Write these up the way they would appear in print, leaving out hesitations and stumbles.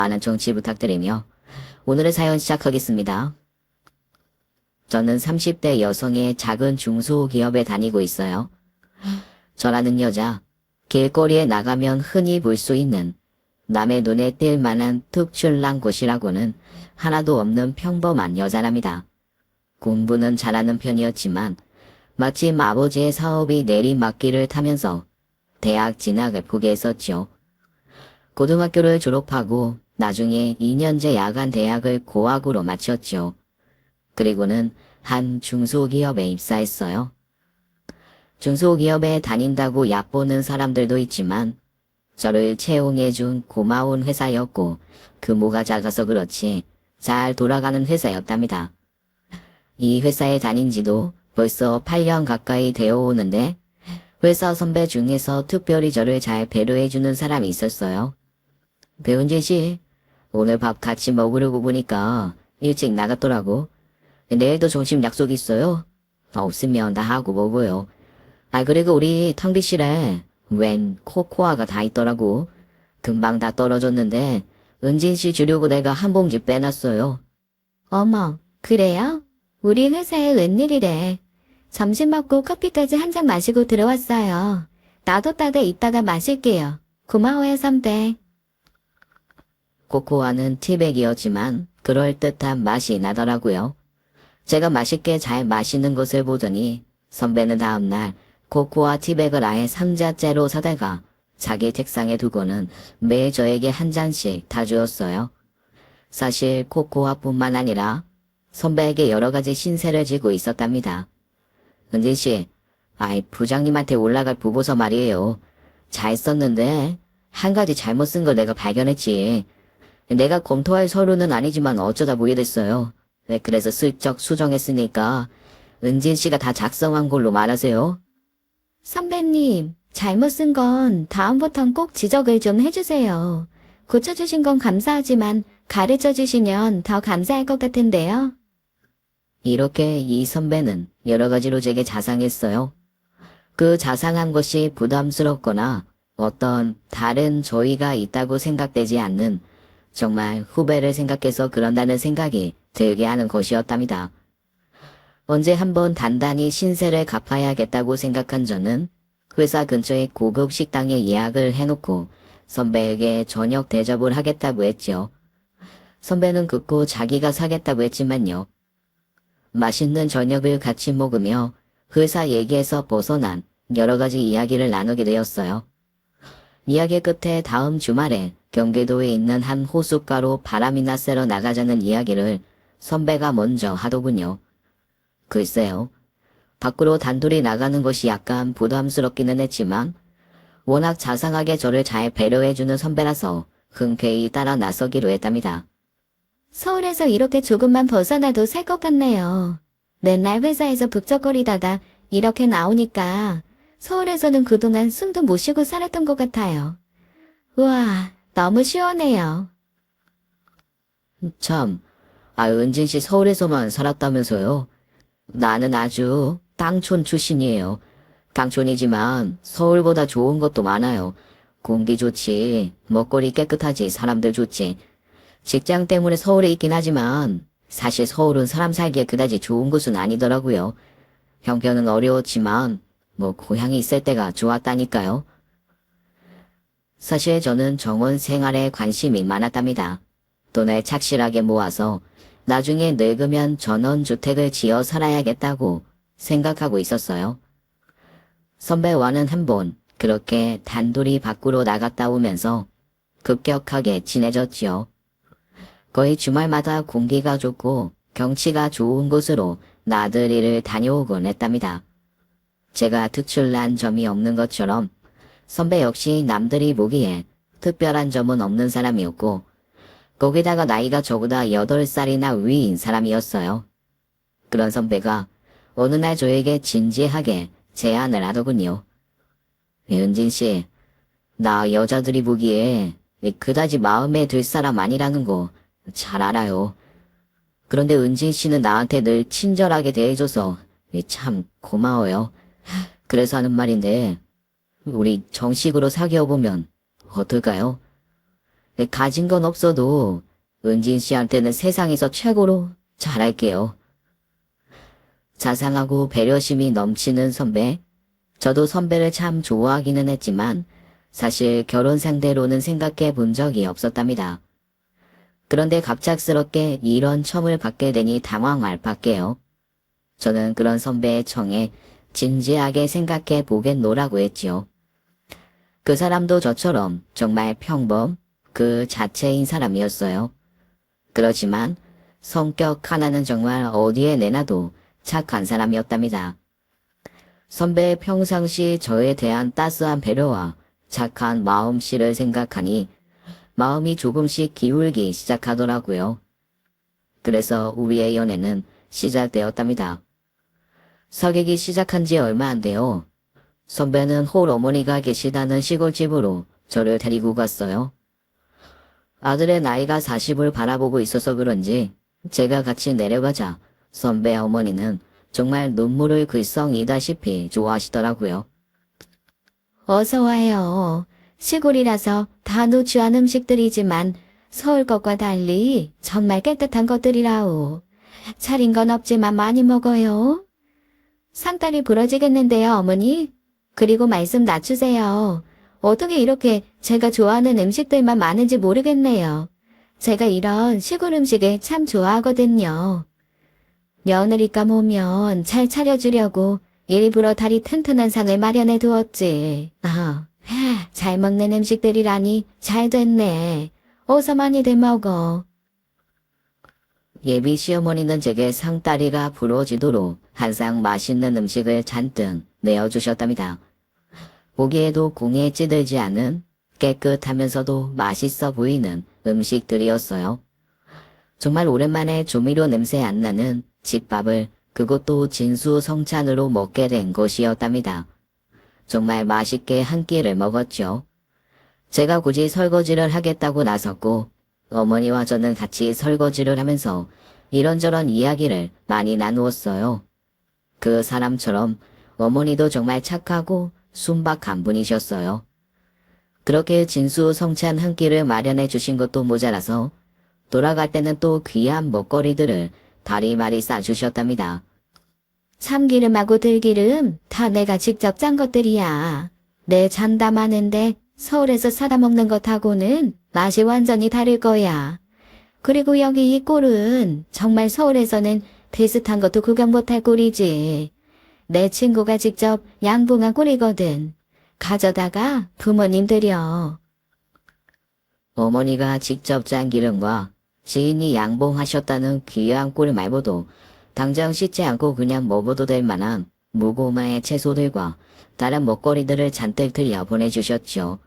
많은 청취 부탁드리며 오늘의 사연 시작하겠습니다. 저는 30대 여성의 작은 중소기업에 다니고 있어요. 저라는 여자, 길거리에 나가면 흔히 볼 수 있는 남의 눈에 띌 만한 특출난 곳이라고는 하나도 없는 평범한 여자랍니다. 공부는 잘하는 편이었지만 마침 아버지의 사업이 내리막길을 타면서 대학 진학을 포기했었죠. 고등학교를 졸업하고 나중에 2년제 야간 대학을 고학으로 마쳤죠. 그리고는 한 중소기업에 입사했어요. 중소기업에 다닌다고 얕보는 사람들도 있지만 저를 채용해준 고마운 회사였고 규모가 작아서 그렇지 잘 돌아가는 회사였답니다. 이 회사에 다닌 지도 벌써 8년 가까이 되어 오는데 회사 선배 중에서 특별히 저를 잘 배려해주는 사람이 있었어요. 배은진 씨, 오늘 밥 같이 먹으려고 보니까 일찍 나갔더라고. 내일도 점심 약속 있어요? 없으면 다 하고 먹어요. 그리고 우리 탕비실에 웬 코코아가 다 있더라고. 금방 다 떨어졌는데 은진 씨 주려고 내가 한 봉지 빼놨어요. 어머, 그래요? 우리 회사에 웬일이래. 점심 먹고 커피까지 한 잔 마시고 들어왔어요. 나도 따다 이따가 마실게요. 고마워요, 선배. 코코아는 티백이었지만 그럴듯한 맛이 나더라고요. 제가 맛있게 잘 마시는 것을 보더니 선배는 다음날 코코아 티백을 아예 상자째로 사다가 자기 책상에 두고는 매일 저에게 한 잔씩 다 주었어요. 사실 코코아뿐만 아니라 선배에게 여러 가지 신세를 지고 있었답니다. 은진 씨, 부장님한테 올라갈 보고서 말이에요. 잘 썼는데 한 가지 잘못 쓴 걸 내가 발견했지. 내가 검토할 서류는 아니지만 어쩌다 보게 됐어요. 그래서 슬쩍 수정했으니까 은진 씨가 다 작성한 걸로 말하세요. 선배님, 잘못 쓴 건 다음부턴 꼭 지적을 좀 해주세요. 고쳐주신 건 감사하지만 가르쳐 주시면 더 감사할 것 같은데요. 이렇게 이 선배는 여러 가지로 제게 자상했어요. 그 자상한 것이 부담스럽거나 어떤 다른 저희가 있다고 생각되지 않는 정말 후배를 생각해서 그런다는 생각이 들게 하는 것이었답니다. 언제 한번 단단히 신세를 갚아야겠다고 생각한 저는 회사 근처의 고급 식당에 예약을 해놓고 선배에게 저녁 대접을 하겠다고 했죠. 선배는 극구 자기가 사겠다고 했지만요. 맛있는 저녁을 같이 먹으며 회사 얘기에서 벗어난 여러 가지 이야기를 나누게 되었어요. 이야기 끝에 다음 주말에 경기도에 있는 한 호숫가로 바람이나 쐬러 나가자는 이야기를 선배가 먼저 하더군요. 글쎄요. 밖으로 단둘이 나가는 것이 약간 부담스럽기는 했지만 워낙 자상하게 저를 잘 배려해주는 선배라서 흔쾌히 따라 나서기로 했답니다. 서울에서 이렇게 조금만 벗어나도 살 것 같네요. 맨날 회사에서 북적거리다가 이렇게 나오니까 서울에서는 그동안 숨도 못 쉬고 살았던 것 같아요. 우와, 너무 시원해요. 참, 은진 씨 서울에서만 살았다면서요? 나는 아주 땅촌 출신이에요. 땅촌이지만 서울보다 좋은 것도 많아요. 공기 좋지, 먹거리 깨끗하지, 사람들 좋지. 직장 때문에 서울에 있긴 하지만 사실 서울은 사람 살기에 그다지 좋은 곳은 아니더라고요. 형편은 어려웠지만 고향에 있을 때가 좋았다니까요. 사실 저는 정원 생활에 관심이 많았답니다. 돈을 착실하게 모아서 나중에 늙으면 전원주택을 지어 살아야겠다고 생각하고 있었어요. 선배와는 한 번 그렇게 단둘이 밖으로 나갔다 오면서 급격하게 친해졌지요. 거의 주말마다 공기가 좋고 경치가 좋은 곳으로 나들이를 다녀오곤 했답니다. 제가 특출난 점이 없는 것처럼 선배 역시 남들이 보기에 특별한 점은 없는 사람이었고 거기다가 나이가 저보다 8살이나 위인 사람이었어요. 그런 선배가 어느 날 저에게 진지하게 제안을 하더군요. 은진 씨, 나 여자들이 보기에 그다지 마음에 들 사람 아니라는 거 잘 알아요. 그런데 은진 씨는 나한테 늘 친절하게 대해줘서 참 고마워요. 그래서 하는 말인데 우리 정식으로 사귀어보면 어떨까요? 가진 건 없어도 은진 씨한테는 세상에서 최고로 잘할게요. 자상하고 배려심이 넘치는 선배. 저도 선배를 참 좋아하기는 했지만 사실 결혼 상대로는 생각해 본 적이 없었답니다. 그런데 갑작스럽게 이런 첨을 받게 되니 당황할 밖에요. 저는 그런 선배의 청에 진지하게 생각해 보겠노라고 했지요. 그 사람도 저처럼 정말 평범 그 자체인 사람이었어요. 그렇지만 성격 하나는 정말 어디에 내놔도 착한 사람이었답니다. 선배의 평상시 저에 대한 따스한 배려와 착한 마음씨를 생각하니 마음이 조금씩 기울기 시작하더라고요. 그래서 우리의 연애는 시작되었답니다. 사귀기 시작한 지 얼마 안 돼요. 선배는 홀 어머니가 계시다는 시골집으로 저를 데리고 갔어요. 아들의 나이가 40을 바라보고 있어서 그런지 제가 같이 내려가자 선배 어머니는 정말 눈물을 글썽이다시피 좋아하시더라고요. 어서 와요. 시골이라서 다 누추한 음식들이지만 서울 것과 달리 정말 깨끗한 것들이라오. 차린 건 없지만 많이 먹어요. 상다리 부러지겠는데요, 어머니? 그리고 말씀 낮추세요. 어떻게 이렇게 제가 좋아하는 음식들만 많은지 모르겠네요. 제가 이런 시골 음식을 참 좋아하거든요. 며느리감 오면 잘 차려주려고 일부러 다리 튼튼한 상을 마련해 두었지. 잘 먹는 음식들이라니 잘 됐네. 어서 많이들 먹어. 예비 시어머니는 제게 상다리가 부러지도록 항상 맛있는 음식을 잔뜩 내어주셨답니다. 보기에도 공에 찌들지 않은 깨끗하면서도 맛있어 보이는 음식들이었어요. 정말 오랜만에 조미료 냄새 안 나는 집밥을 그것도 진수성찬으로 먹게 된 것이었답니다. 정말 맛있게 한 끼를 먹었죠. 제가 굳이 설거지를 하겠다고 나섰고 어머니와 저는 같이 설거지를 하면서 이런저런 이야기를 많이 나누었어요. 그 사람처럼 어머니도 정말 착하고 순박한 분이셨어요. 그렇게 진수성찬 한 끼를 마련해 주신 것도 모자라서 돌아갈 때는 또 귀한 먹거리들을 다리마리 싸주셨답니다. 참기름하고 들기름 다 내가 직접 짠 것들이야. 내 잔담하는데 서울에서 사다 먹는 것하고는 맛이 완전히 다를 거야. 그리고 여기 이 꿀은 정말 서울에서는 비슷한 것도 구경 못할 꿀이지. 내 친구가 직접 양봉한 꿀이거든. 가져다가 부모님 드려. 어머니가 직접 짠 기름과 지인이 양봉하셨다는 귀한 꿀 말고도 당장 씻지 않고 그냥 먹어도 될 만한 무고마의 채소들과 다른 먹거리들을 잔뜩 들여 보내주셨죠.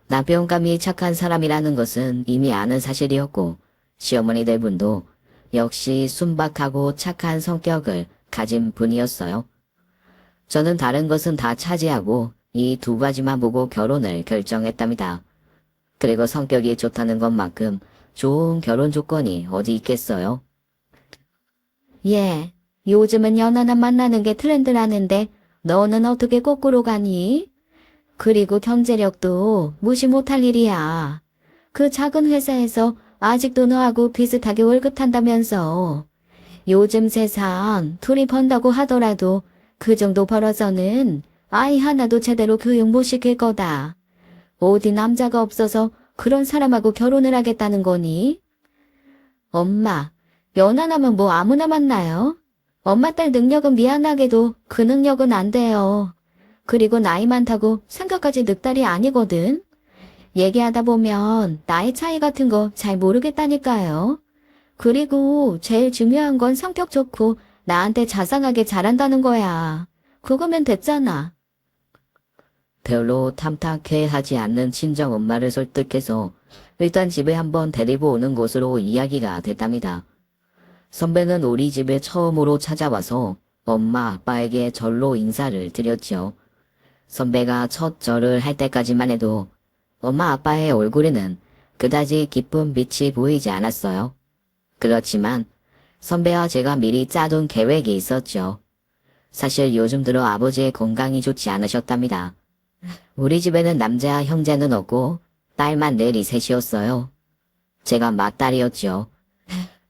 남편감이 착한 사람이라는 것은 이미 아는 사실이었고 시어머니들 분도 역시 순박하고 착한 성격을 가진 분이었어요. 저는 다른 것은 다 차지하고 이 두 가지만 보고 결혼을 결정했답니다. 그리고 성격이 좋다는 것만큼 좋은 결혼 조건이 어디 있겠어요? 예, 요즘은 연하나 만나는 게 트렌드라는데 너는 어떻게 거꾸로 가니? 그리고 경제력도 무시 못할 일이야. 그 작은 회사에서 아직도 너하고 비슷하게 월급 탄다면서. 요즘 세상 둘이 번다고 하더라도 그 정도 벌어서는 아이 하나도 제대로 교육 못 시킬 거다. 어디 남자가 없어서 그런 사람하고 결혼을 하겠다는 거니? 엄마, 연하남은 뭐 아무나 만나요? 엄마 딸 능력은 미안하게도 그 능력은 안 돼요. 그리고 나이 많다고 생각까지 늑달이 아니거든. 얘기하다 보면 나이 차이 같은 거 잘 모르겠다니까요. 그리고 제일 중요한 건 성격 좋고 나한테 자상하게 잘한다는 거야. 그거면 됐잖아. 별로 탐탁해 하지 않는 친정엄마를 설득해서 일단 집에 한번 데리고 오는 것으로 이야기가 됐답니다. 선배는 우리 집에 처음으로 찾아와서 엄마 아빠에게 절로 인사를 드렸죠. 선배가 첫 절을 할 때까지만 해도 엄마 아빠의 얼굴에는 그다지 기쁜 빛이 보이지 않았어요. 그렇지만 선배와 제가 미리 짜둔 계획이 있었죠. 사실 요즘 들어 아버지의 건강이 좋지 않으셨답니다. 우리 집에는 남자 형제는 없고 딸만 넷이 셋이었어요. 제가 맏딸이었죠.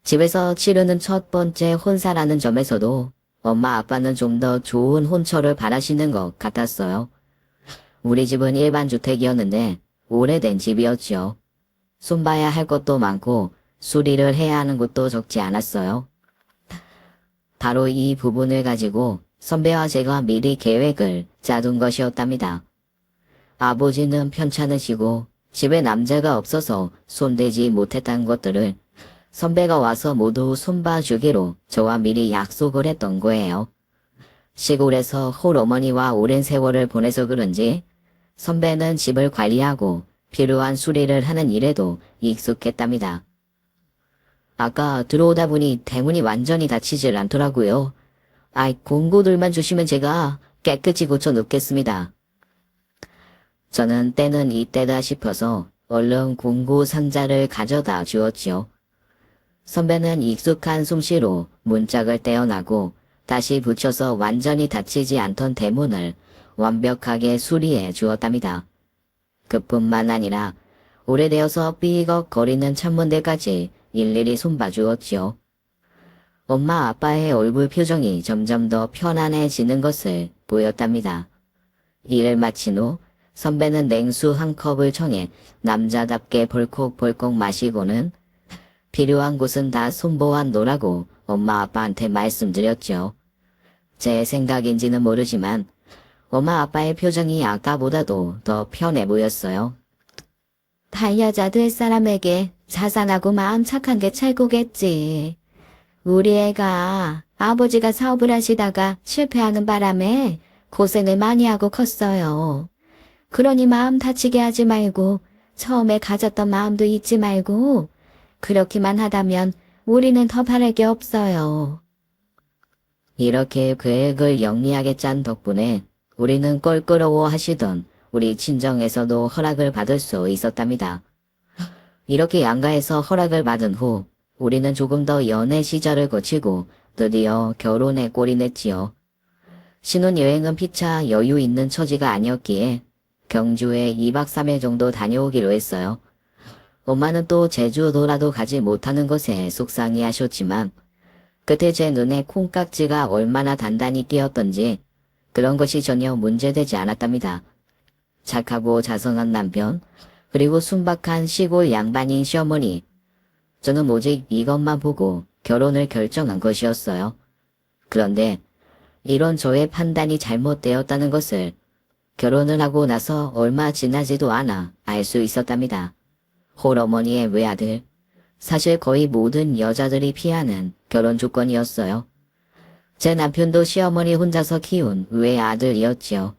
집에서 치르는 첫 번째 혼사라는 점에서도 엄마 아빠는 좀 더 좋은 혼처를 바라시는 것 같았어요. 우리 집은 일반 주택이었는데 오래된 집이었죠. 손봐야 할 것도 많고 수리를 해야 하는 것도 적지 않았어요. 바로 이 부분을 가지고 선배와 제가 미리 계획을 짜둔 것이었답니다. 아버지는 편찮으시고 집에 남자가 없어서 손대지 못했던 것들을 선배가 와서 모두 손봐주기로 저와 미리 약속을 했던 거예요. 시골에서 홀어머니와 오랜 세월을 보내서 그런지 선배는 집을 관리하고 필요한 수리를 하는 일에도 익숙했답니다. 아까 들어오다 보니 대문이 완전히 닫히질 않더라고요. 공구들만 주시면 제가 깨끗이 고쳐 놓겠습니다. 저는 때는 이때다 싶어서 얼른 공구 상자를 가져다 주었지요. 선배는 익숙한 솜씨로 문짝을 떼어나고 다시 붙여서 완전히 닫히지 않던 대문을 완벽하게 수리해 주었답니다. 그뿐만 아니라 오래되어서 삐걱거리는 창문들까지 일일이 손봐 주었지요. 엄마 아빠의 얼굴 표정이 점점 더 편안해지는 것을 보였답니다. 일을 마친 후 선배는 냉수 한 컵을 청해 남자답게 벌컥벌컥 마시고는 필요한 곳은 다 손보아 놓으라고 엄마 아빠한테 말씀드렸죠. 제 생각인지는 모르지만 엄마 아빠의 표정이 아까보다도 더 편해 보였어요. 달여자 될 사람에게 자상하고 마음 착한 게 최고겠지. 우리 애가 아버지가 사업을 하시다가 실패하는 바람에 고생을 많이 하고 컸어요. 그러니 마음 다치게 하지 말고 처음에 가졌던 마음도 잊지 말고 그렇게만 하다면 우리는 더 바랄 게 없어요. 이렇게 계획을 영리하게 짠 덕분에 우리는 껄끄러워 하시던 우리 친정에서도 허락을 받을 수 있었답니다. 이렇게 양가에서 허락을 받은 후 우리는 조금 더 연애 시절을 거치고 드디어 결혼에 꼴이 냈지요. 신혼여행은 피차 여유 있는 처지가 아니었기에 경주에 2박 3일 정도 다녀오기로 했어요. 엄마는 또 제주도라도 가지 못하는 것에 속상해 하셨지만 그때 제 눈에 콩깍지가 얼마나 단단히 끼었던지 그런 것이 전혀 문제되지 않았답니다. 착하고 자성한 남편, 그리고 순박한 시골 양반인 시어머니. 저는 오직 이것만 보고 결혼을 결정한 것이었어요. 그런데 이런 저의 판단이 잘못되었다는 것을 결혼을 하고 나서 얼마 지나지도 않아 알 수 있었답니다. 홀어머니의 외아들, 사실 거의 모든 여자들이 피하는 결혼 조건이었어요. 제 남편도 시어머니 혼자서 키운 외아들이었지요.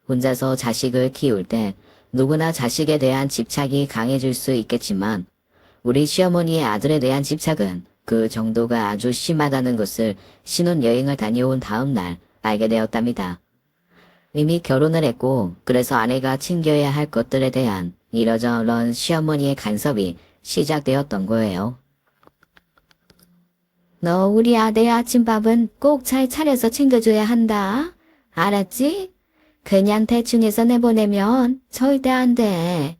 혼자서 자식을 키울 때 누구나 자식에 대한 집착이 강해질 수 있겠지만 우리 시어머니의 아들에 대한 집착은 그 정도가 아주 심하다는 것을 신혼여행을 다녀온 다음 날 알게 되었답니다. 이미 결혼을 했고 그래서 아내가 챙겨야 할 것들에 대한 이러저런 시어머니의 간섭이 시작되었던 거예요. 너 우리 아들 아침밥은 꼭 잘 차려서 챙겨줘야 한다. 알았지? 그냥 대충 해서 내보내면 절대 안 돼.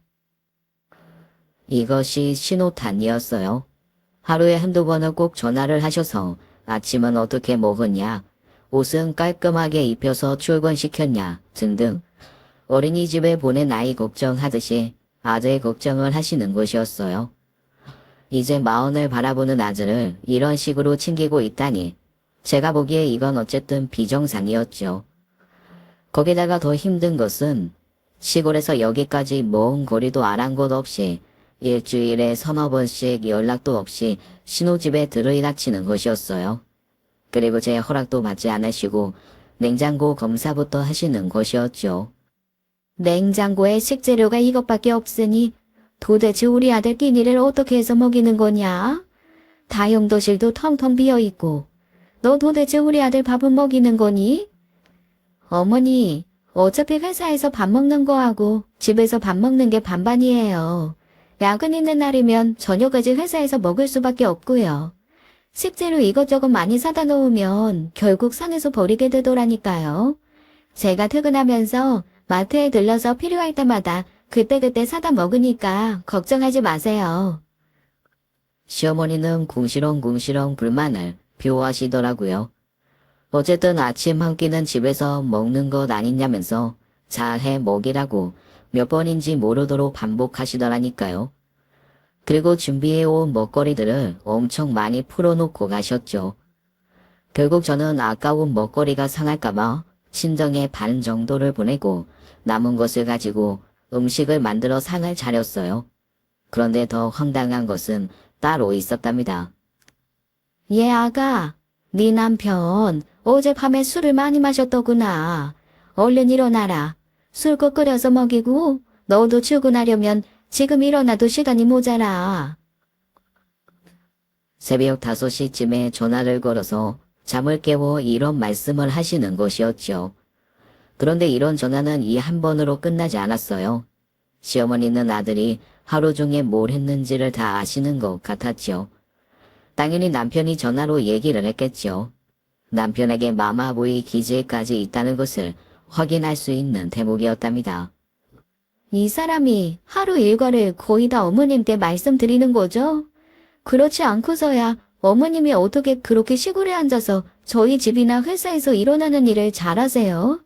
이것이 신호탄이었어요. 하루에 한두 번은 꼭 전화를 하셔서 아침은 어떻게 먹었냐, 옷은 깔끔하게 입혀서 출근시켰냐 등등 어린이집에 보낸 아이 걱정하듯이 아들 걱정을 하시는 것이었어요. 이제 마흔을 바라보는 아들을 이런 식으로 챙기고 있다니 제가 보기에 이건 어쨌든 비정상이었죠. 거기다가 더 힘든 것은 시골에서 여기까지 먼 거리도 아랑곳 없이 일주일에 서너 번씩 연락도 없이 신혼집에 들이닥치는 것이었어요. 그리고 제 허락도 받지 않으시고 냉장고 검사부터 하시는 것이었죠. 냉장고에 식재료가 이것밖에 없으니 도대체 우리 아들 끼니를 어떻게 해서 먹이는 거냐? 다용도실도 텅텅 비어있고 너 도대체 우리 아들 밥은 먹이는 거니? 어머니, 어차피 회사에서 밥 먹는 거하고 집에서 밥 먹는 게 반반이에요. 야근 있는 날이면 저녁까지 회사에서 먹을 수밖에 없고요. 식재료 이것저것 많이 사다 놓으면 결국 상해서 버리게 되더라니까요. 제가 퇴근하면서 마트에 들러서 필요할 때마다 그때그때 사다 먹으니까 걱정하지 마세요. 시어머니는 궁시렁궁시렁 불만을 표하시더라고요. 어쨌든 아침 한 끼는 집에서 먹는 것 아니냐면서 잘해 먹이라고 몇 번인지 모르도록 반복하시더라니까요. 그리고 준비해온 먹거리들을 엄청 많이 풀어놓고 가셨죠. 결국 저는 아까운 먹거리가 상할까봐 친정에 반 정도를 보내고 남은 것을 가지고 음식을 만들어 상을 차렸어요. 그런데 더 황당한 것은 따로 있었답니다. 얘 아가, 네 남편 어젯밤에 술을 많이 마셨더구나. 얼른 일어나라. 술국 끓여서 먹이고 너도 출근하려면 지금 일어나도 시간이 모자라. 새벽 5시쯤에 전화를 걸어서 잠을 깨워 이런 말씀을 하시는 것이었죠. 그런데 이런 전화는 이 한 번으로 끝나지 않았어요. 시어머니는 아들이 하루 종일 뭘 했는지를 다 아시는 것 같았죠. 당연히 남편이 전화로 얘기를 했겠죠. 남편에게 마마보이 기질까지 있다는 것을 확인할 수 있는 대목이었답니다. 이 사람이 하루 일과를 거의 다 어머님께 말씀드리는 거죠? 그렇지 않고서야 어머님이 어떻게 그렇게 시골에 앉아서 저희 집이나 회사에서 일어나는 일을 잘하세요?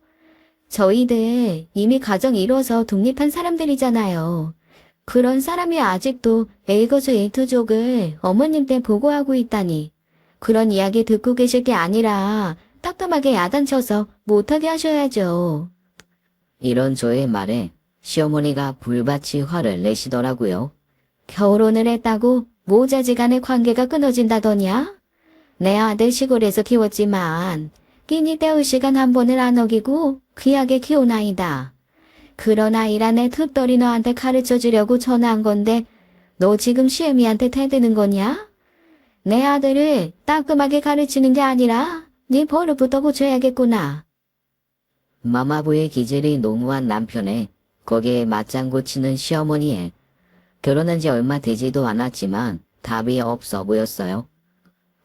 저희들 이미 가정 이뤄서 독립한 사람들이잖아요. 그런 사람이 아직도 일거수일투족을 어머님께 보고하고 있다니. 그런 이야기 듣고 계실 게 아니라 따끔하게 야단쳐서 못하게 하셔야죠. 이런 저의 말에 시어머니가 불같이 화를 내시더라고요. 결혼을 했다고 모자지간의 관계가 끊어진다더냐? 내 아들 시골에서 키웠지만 끼니 때울 시간 한 번을 안 어기고 귀하게 키운 아이다. 그런 아이라 내 툭더리 너한테 가르쳐 주려고 전화한 건데 너 지금 시애미한테 대드는 거냐? 내 아들을 따끔하게 가르치는 게 아니라 네 버릇부터 고쳐야겠구나. 마마보의 기질이 농후한 남편에 거기에 맞장구 치는 시어머니에 결혼한 지 얼마 되지도 않았지만 답이 없어 보였어요.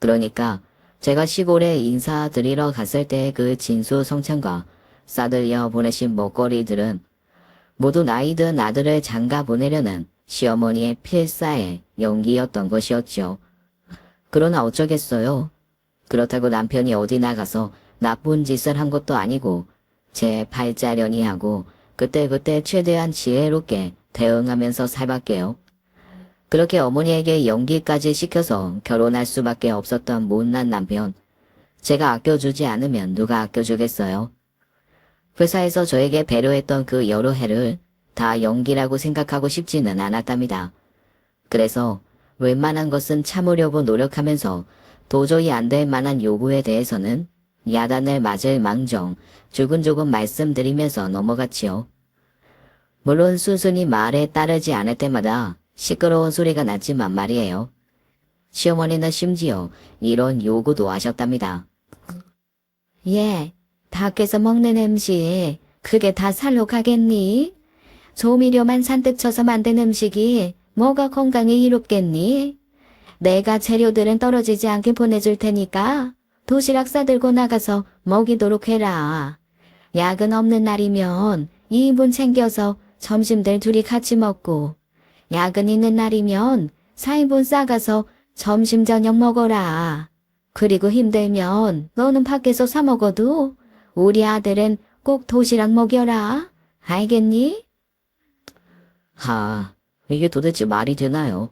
그러니까 제가 시골에 인사드리러 갔을 때 그 진수성찬과 싸들려 보내신 먹거리들은 모두 나이든 아들을 장가 보내려는 시어머니의 필사의 연기였던 것이었죠. 그러나 어쩌겠어요. 그렇다고 남편이 어디 나가서 나쁜 짓을 한 것도 아니고 제 팔자련이 하고 그때그때 최대한 지혜롭게 대응하면서 살밖에요. 그렇게 어머니에게 연기까지 시켜서 결혼할 수밖에 없었던 못난 남편. 제가 아껴주지 않으면 누가 아껴주겠어요. 회사에서 저에게 배려했던 그 여러 해를 다 연기라고 생각하고 싶지는 않았답니다. 그래서 웬만한 것은 참으려고 노력하면서 도저히 안 될 만한 요구에 대해서는 야단을 맞을 망정 조근조근 말씀드리면서 넘어갔지요. 물론 순순히 말에 따르지 않을 때마다 시끄러운 소리가 났지만 말이에요. 시어머니는 심지어 이런 요구도 하셨답니다. 예, 밖에서 먹는 음식 그게 다 살로 가겠니? 조미료만 잔뜩 쳐서 만든 음식이 뭐가 건강에 이롭겠니? 내가 재료들은 떨어지지 않게 보내줄 테니까 도시락 싸들고 나가서 먹이도록 해라. 야근 없는 날이면 2인분 챙겨서 점심들 둘이 같이 먹고 야근 있는 날이면 4인분 싸가서 점심 저녁 먹어라. 그리고 힘들면 너는 밖에서 사 먹어도 우리 아들은 꼭 도시락 먹여라. 알겠니? 이게 도대체 말이 되나요?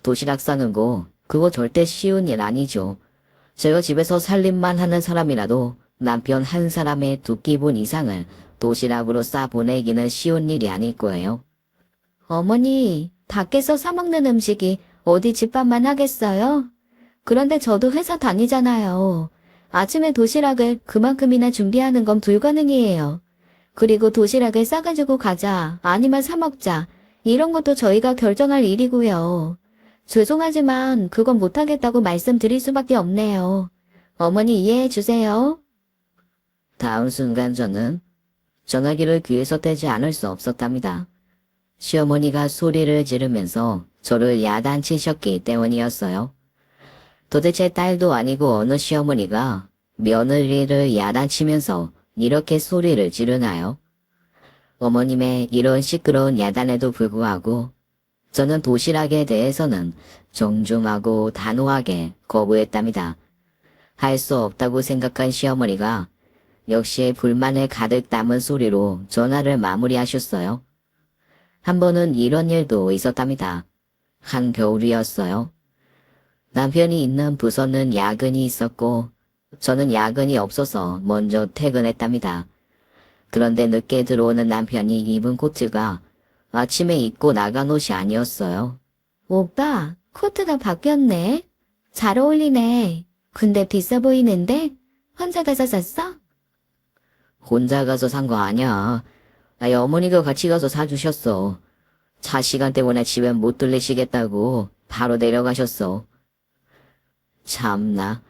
도시락 싸는 거 그거 절대 쉬운 일 아니죠. 제가 집에서 살림만 하는 사람이라도 남편 한 사람의 2끼분 이상을 도시락으로 싸 보내기는 쉬운 일이 아닐 거예요. 어머니, 밖에서 사 먹는 음식이 어디 집밥만 하겠어요? 그런데 저도 회사 다니잖아요. 아침에 도시락을 그만큼이나 준비하는 건 불가능이에요. 그리고 도시락을 싸가지고 가자, 아니면 사 먹자, 이런 것도 저희가 결정할 일이고요. 죄송하지만 그건 못하겠다고 말씀드릴 수밖에 없네요. 어머니 이해해 주세요. 다음 순간 저는 전화기를 귀에서 떼지 않을 수 없었답니다. 시어머니가 소리를 지르면서 저를 야단치셨기 때문이었어요. 도대체 딸도 아니고 어느 시어머니가 며느리를 야단치면서 이렇게 소리를 지르나요? 어머님의 이런 시끄러운 야단에도 불구하고 저는 도시락에 대해서는 정중하고 단호하게 거부했답니다. 할 수 없다고 생각한 시어머니가 역시 불만을 가득 담은 소리로 전화를 마무리하셨어요. 한 번은 이런 일도 있었답니다. 한겨울이었어요. 남편이 있는 부서는 야근이 있었고 저는 야근이 없어서 먼저 퇴근했답니다. 그런데 늦게 들어오는 남편이 입은 코트가 아침에 입고 나간 옷이 아니었어요. 오빠, 코트가 바뀌었네. 잘 어울리네. 근데 비싸 보이는데? 혼자 가서 샀어? 혼자 가서 산 거 아니야. 아니, 어머니가 같이 가서 사주셨어. 차 시간 때문에 집에 못 들리시겠다고 바로 내려가셨어. 참나.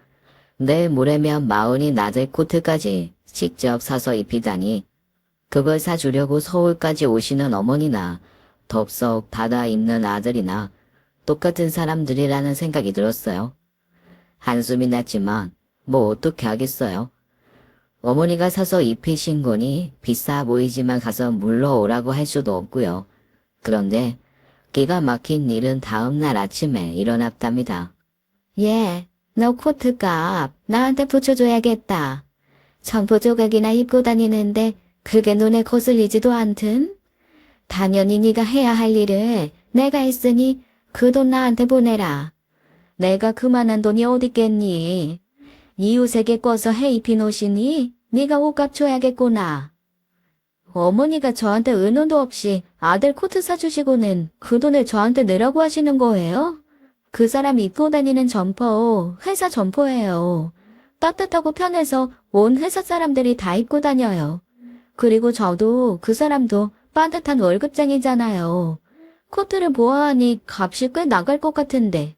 내일 모레면 마흔이 낮을 코트까지 직접 사서 입히다니. 그걸 사주려고 서울까지 오시는 어머니나 덥석 받아 입는 아들이나 똑같은 사람들이라는 생각이 들었어요. 한숨이 났지만 뭐 어떻게 하겠어요. 어머니가 사서 입히신 거니 비싸 보이지만 가서 물러오라고 할 수도 없고요. 그런데 기가 막힌 일은 다음날 아침에 일어났답니다. 예, 너 코트 값 나한테 붙여줘야겠다. 점포 조각이나 입고 다니는데 그게 눈에 거슬리지도 않든? 당연히 네가 해야 할 일을 내가 했으니 그 돈 나한테 보내라. 내가 그만한 돈이 어딨겠니? 이웃에게 꿔서 해 입힌 옷이니 네가 옷값 줘야겠구나. 어머니가 저한테 은혼도 없이 아들 코트 사주시고는 그 돈을 저한테 내라고 하시는 거예요? 그 사람 입고 다니는 점퍼, 회사 점퍼예요. 따뜻하고 편해서 온 회사 사람들이 다 입고 다녀요. 그리고 저도 그 사람도 빠듯한 월급쟁이잖아요. 코트를 보아하니 값이 꽤 나갈 것 같은데.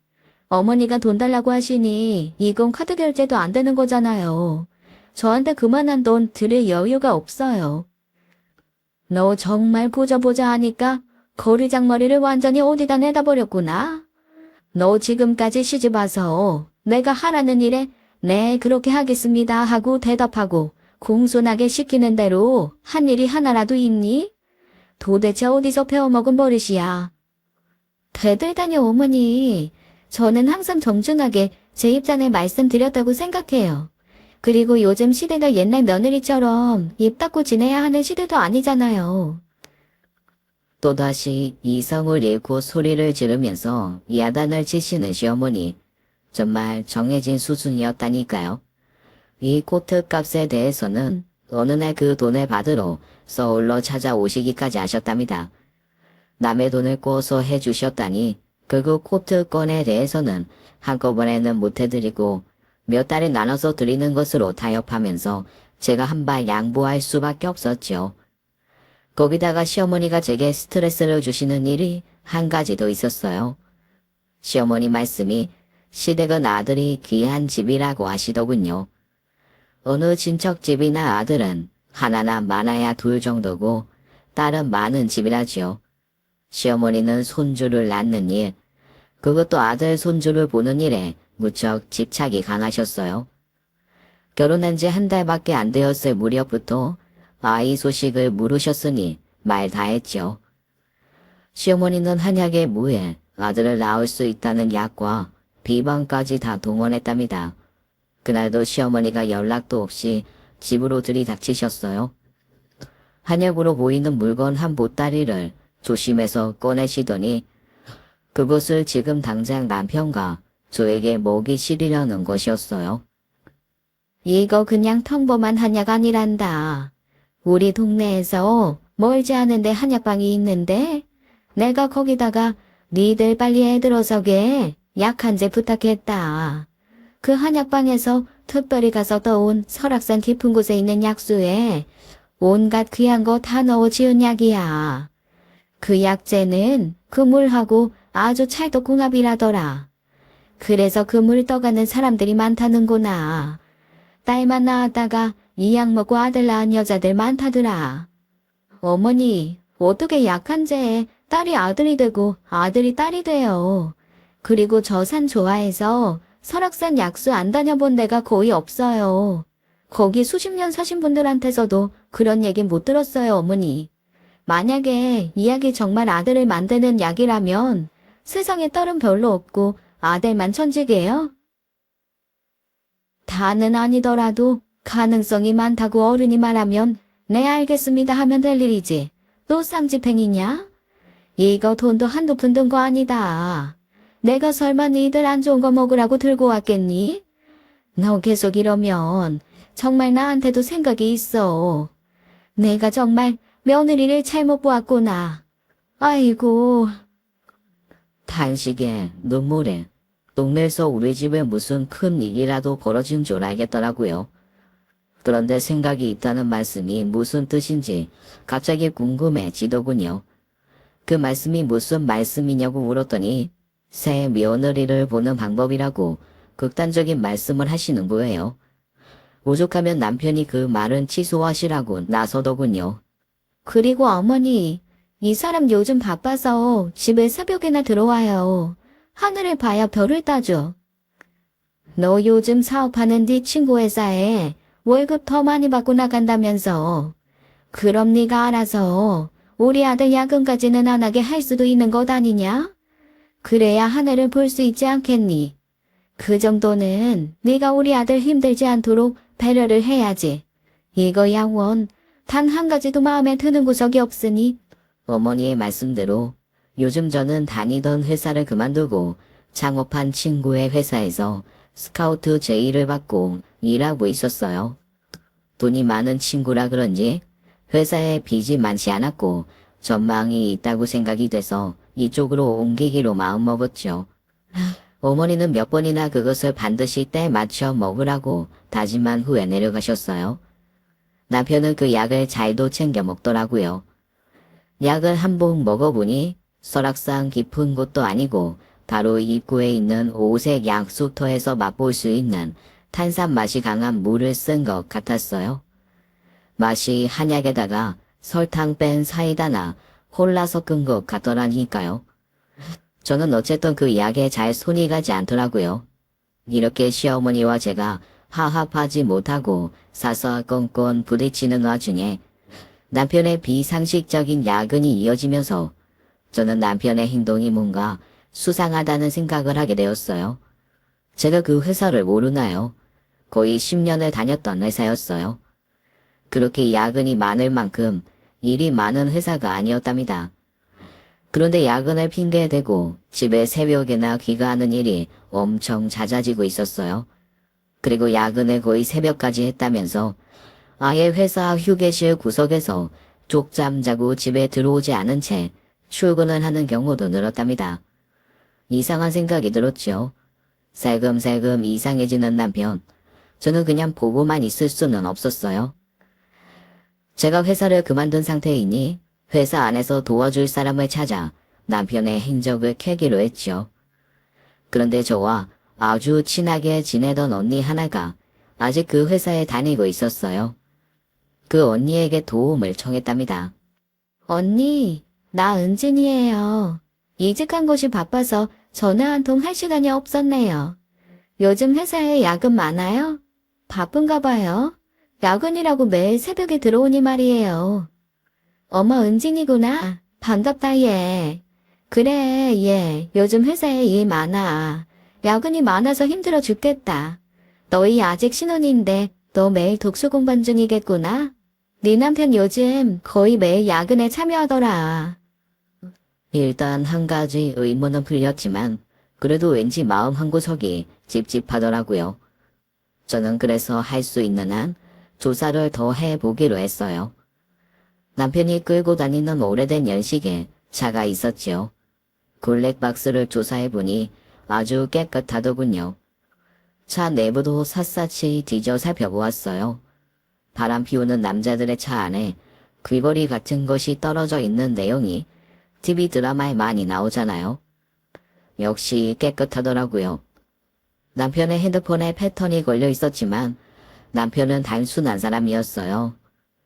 어머니가 돈 달라고 하시니 이건 카드 결제도 안 되는 거잖아요. 저한테 그만한 돈 드릴 여유가 없어요. 너 정말 보자 하니까 거리장머리를 완전히 어디다 내다 버렸구나. 너 지금까지 시집 와서 내가 하라는 일에 네 그렇게 하겠습니다 하고 대답하고 공손하게 시키는 대로 한 일이 하나라도 있니? 도대체 어디서 배워먹은 버릇이야. 대들다니 어머니. 저는 항상 정중하게 제 입장을 말씀드렸다고 생각해요. 그리고 요즘 시대가 옛날 며느리처럼 입 닫고 지내야 하는 시대도 아니잖아요. 또다시 이성을 잃고 소리를 지르면서 야단을 치시는 시어머니. 정말 정해진 수준이었다니까요. 이 코트 값에 대해서는 어느 날 그 돈을 받으러 서울로 찾아오시기까지 하셨답니다. 남의 돈을 꿔서 해주셨다니 결국 코트 건에 대해서는 한꺼번에는 못해드리고 몇 달에 나눠서 드리는 것으로 타협하면서 제가 한 발 양보할 수밖에 없었죠. 거기다가 시어머니가 제게 스트레스를 주시는 일이 한 가지 더 있었어요. 시어머니 말씀이 시댁은 아들이 귀한 집이라고 하시더군요. 어느 친척집이나 아들은 하나나 많아야 둘 정도고 딸은 많은 집이라지요. 시어머니는 손주를 낳는 일, 그것도 아들 손주를 보는 일에 무척 집착이 강하셨어요. 결혼한 지 한 달밖에 안 되었을 무렵부터 아이 소식을 물으셨으니 말 다 했죠. 시어머니는 한약의 무에 아들을 낳을 수 있다는 약과 비방까지 다 동원했답니다. 그날도 시어머니가 연락도 없이 집으로 들이닥치셨어요. 한약으로 보이는 물건 한 보따리를 조심해서 꺼내시더니 그것을 지금 당장 남편과 저에게 먹이 실으려는 것이었어요. 이거 그냥 평범한 한약 아니란다. 우리 동네에서 멀지 않은데 한약방이 있는데 내가 거기다가 니들 빨리 애 들어서게 약 한 제 부탁했다. 그 한약방에서 특별히 가서 떠온 설악산 깊은 곳에 있는 약수에 온갖 귀한 거 다 넣어 지은 약이야. 그 약재는 그 물하고 아주 찰떡궁합이라더라. 그래서 그 물 떠가는 사람들이 많다는구나. 딸만 낳았다가 이 약 먹고 아들 낳은 여자들 많다더라. 어머니, 어떻게 약한 재에 딸이 아들이 되고 아들이 딸이 돼요. 그리고 저 산 좋아해서 설악산 약수 안 다녀본 데가 거의 없어요. 거기 수십 년 사신 분들한테서도 그런 얘기 못 들었어요, 어머니. 만약에 이 약이 정말 아들을 만드는 약이라면 세상에 딸은 별로 없고 아들만 천직이에요? 다는 아니더라도 가능성이 많다고 어른이 말하면 네 알겠습니다 하면 될 일이지. 또 쌍집행이냐? 이거 돈도 한두 푼 든 거 아니다. 내가 설마 니들 안 좋은 거 먹으라고 들고 왔겠니? 너 계속 이러면 정말 나한테도 생각이 있어. 내가 정말 며느리를 잘못 보았구나. 아이고. 탄식에 눈물에 동네에서 우리 집에 무슨 큰 일이라도 벌어진 줄 알겠더라고요. 그런데 생각이 있다는 말씀이 무슨 뜻인지 갑자기 궁금해지더군요. 그 말씀이 무슨 말씀이냐고 물었더니 새 며느리를 보는 방법이라고 극단적인 말씀을 하시는 거예요. 오죽하면 남편이 그 말은 취소하시라고 나서더군요. 그리고 어머니, 이 사람 요즘 바빠서 집에 새벽에나 들어와요. 하늘을 봐야 별을 따죠. 너 요즘 사업하는 네 친구 회사에 월급 더 많이 받고 나간다면서. 그럼 네가 알아서 우리 아들 야근까지는 안 하게 할 수도 있는 것 아니냐? 그래야 하늘을 볼 수 있지 않겠니? 그 정도는 네가 우리 아들 힘들지 않도록 배려를 해야지. 이거 양원 단 한 가지도 마음에 드는 구석이 없으니. 어머니의 말씀대로 요즘 저는 다니던 회사를 그만두고 창업한 친구의 회사에서 스카우트 제의를 받고 일하고 있었어요. 돈이 많은 친구라 그런지 회사에 빚이 많지 않았고 전망이 있다고 생각이 돼서 이쪽으로 옮기기로 마음먹었죠. 어머니는 몇 번이나 그것을 반드시 때 맞춰 먹으라고 다짐한 후에 내려가셨어요. 남편은 그 약을 잘도 챙겨 먹더라고요. 약을 한 봉 먹어보니 설악산 깊은 곳도 아니고 바로 입구에 있는 오색 약수터에서 맛볼 수 있는 탄산 맛이 강한 물을 쓴 것 같았어요. 맛이 한약에다가 설탕 뺀 사이다나 콜라 섞은 것 같더라니까요. 저는 어쨌든 그 약에 잘 손이 가지 않더라고요. 이렇게 시어머니와 제가 화합하지 못하고 사사건건 부딪히는 와중에 남편의 비상식적인 야근이 이어지면서 저는 남편의 행동이 뭔가 수상하다는 생각을 하게 되었어요. 제가 그 회사를 모르나요? 거의 10년을 다녔던 회사였어요. 그렇게 야근이 많을 만큼 일이 많은 회사가 아니었답니다. 그런데 야근을 핑계대고 집에 새벽에나 귀가하는 일이 엄청 잦아지고 있었어요. 그리고 야근을 거의 새벽까지 했다면서 아예 회사 휴게실 구석에서 쪽잠 자고 집에 들어오지 않은 채 출근을 하는 경우도 늘었답니다. 이상한 생각이 들었죠. 살금살금 이상해지는 남편. 저는 그냥 보고만 있을 수는 없었어요. 제가 회사를 그만둔 상태이니 회사 안에서 도와줄 사람을 찾아 남편의 행적을 캐기로 했죠. 그런데 저와 아주 친하게 지내던 언니 하나가 아직 그 회사에 다니고 있었어요. 그 언니에게 도움을 청했답니다. 언니, 나 은진이에요. 이직한 곳이 바빠서 전화 한 통 할 시간이 없었네요. 요즘 회사에 야근 많아요? 바쁜가 봐요. 야근이라고 매일 새벽에 들어오니 말이에요. 어머 은진이구나. 반갑다 얘. 그래 얘 요즘 회사에 일 많아. 야근이 많아서 힘들어 죽겠다. 너희 아직 신혼인데 너 매일 독서 공부 중이겠구나. 네 남편 요즘 거의 매일 야근에 참여하더라. 일단 한 가지 의문은 풀렸지만 그래도 왠지 마음 한구석이 찝찝하더라고요. 저는 그래서 할 수 있는 한 조사를 더 해보기로 했어요. 남편이 끌고 다니는 오래된 연식의 차가 있었지요. 블랙박스를 조사해보니 아주 깨끗하더군요. 차 내부도 샅샅이 뒤져 살펴보았어요. 바람 피우는 남자들의 차 안에 귀걸이 같은 것이 떨어져 있는 내용이 TV 드라마에 많이 나오잖아요. 역시 깨끗하더라고요. 남편의 핸드폰에 패턴이 걸려 있었지만 남편은 단순한 사람이었어요.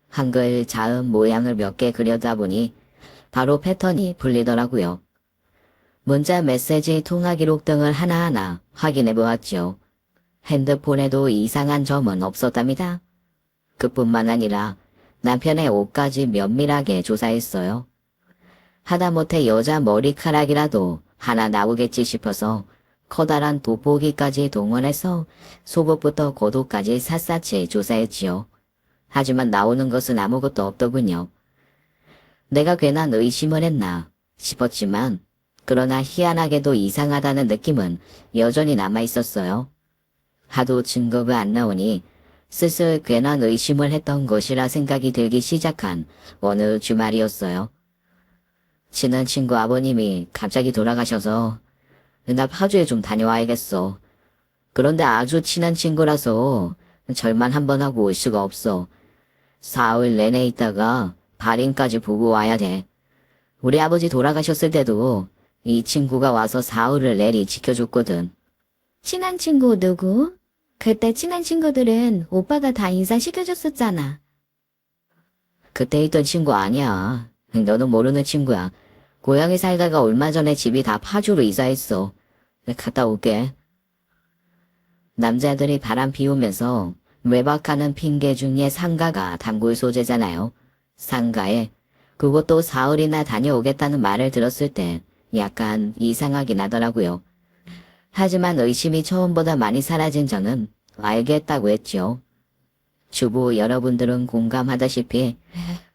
한글 자음 모양을 몇 개 그려다 보니 바로 패턴이 풀리더라고요. 문자 메시지 통화 기록 등을 하나하나 확인해 보았죠. 핸드폰에도 이상한 점은 없었답니다. 그뿐만 아니라 남편의 옷까지 면밀하게 조사했어요. 하다못해 여자 머리카락이라도 하나 나오겠지 싶어서 커다란 돋보기까지 동원해서 속옷부터 겉옷까지 샅샅이 조사했지요. 하지만 나오는 것은 아무것도 없더군요. 내가 괜한 의심을 했나 싶었지만 그러나 희한하게도 이상하다는 느낌은 여전히 남아있었어요. 하도 증거가 안 나오니 슬슬 괜한 의심을 했던 것이라 생각이 들기 시작한 어느 주말이었어요. 친한 친구 아버님이 갑자기 돌아가셔서 나 파주에 좀 다녀와야겠어. 그런데 아주 친한 친구라서 절만 한번 하고 올 수가 없어. 사흘 내내 있다가 발인까지 보고 와야 돼. 우리 아버지 돌아가셨을 때도 이 친구가 와서 사흘을 내리 지켜줬거든. 친한 친구 누구? 그때 친한 친구들은 오빠가 다 인사시켜줬었잖아. 그때 있던 친구 아니야. 너는 모르는 친구야. 고향에 살다가 얼마 전에 집이 다 파주로 이사했어. 갔다 올게. 남자들이 바람 피우면서 외박하는 핑계 중에 상가가 단골 소재잖아요. 상가에 그것도 사흘이나 다녀오겠다는 말을 들었을 때 약간 이상하긴 하더라고요. 하지만 의심이 처음보다 많이 사라진 저는 알겠다고 했죠. 주부 여러분들은 공감하다시피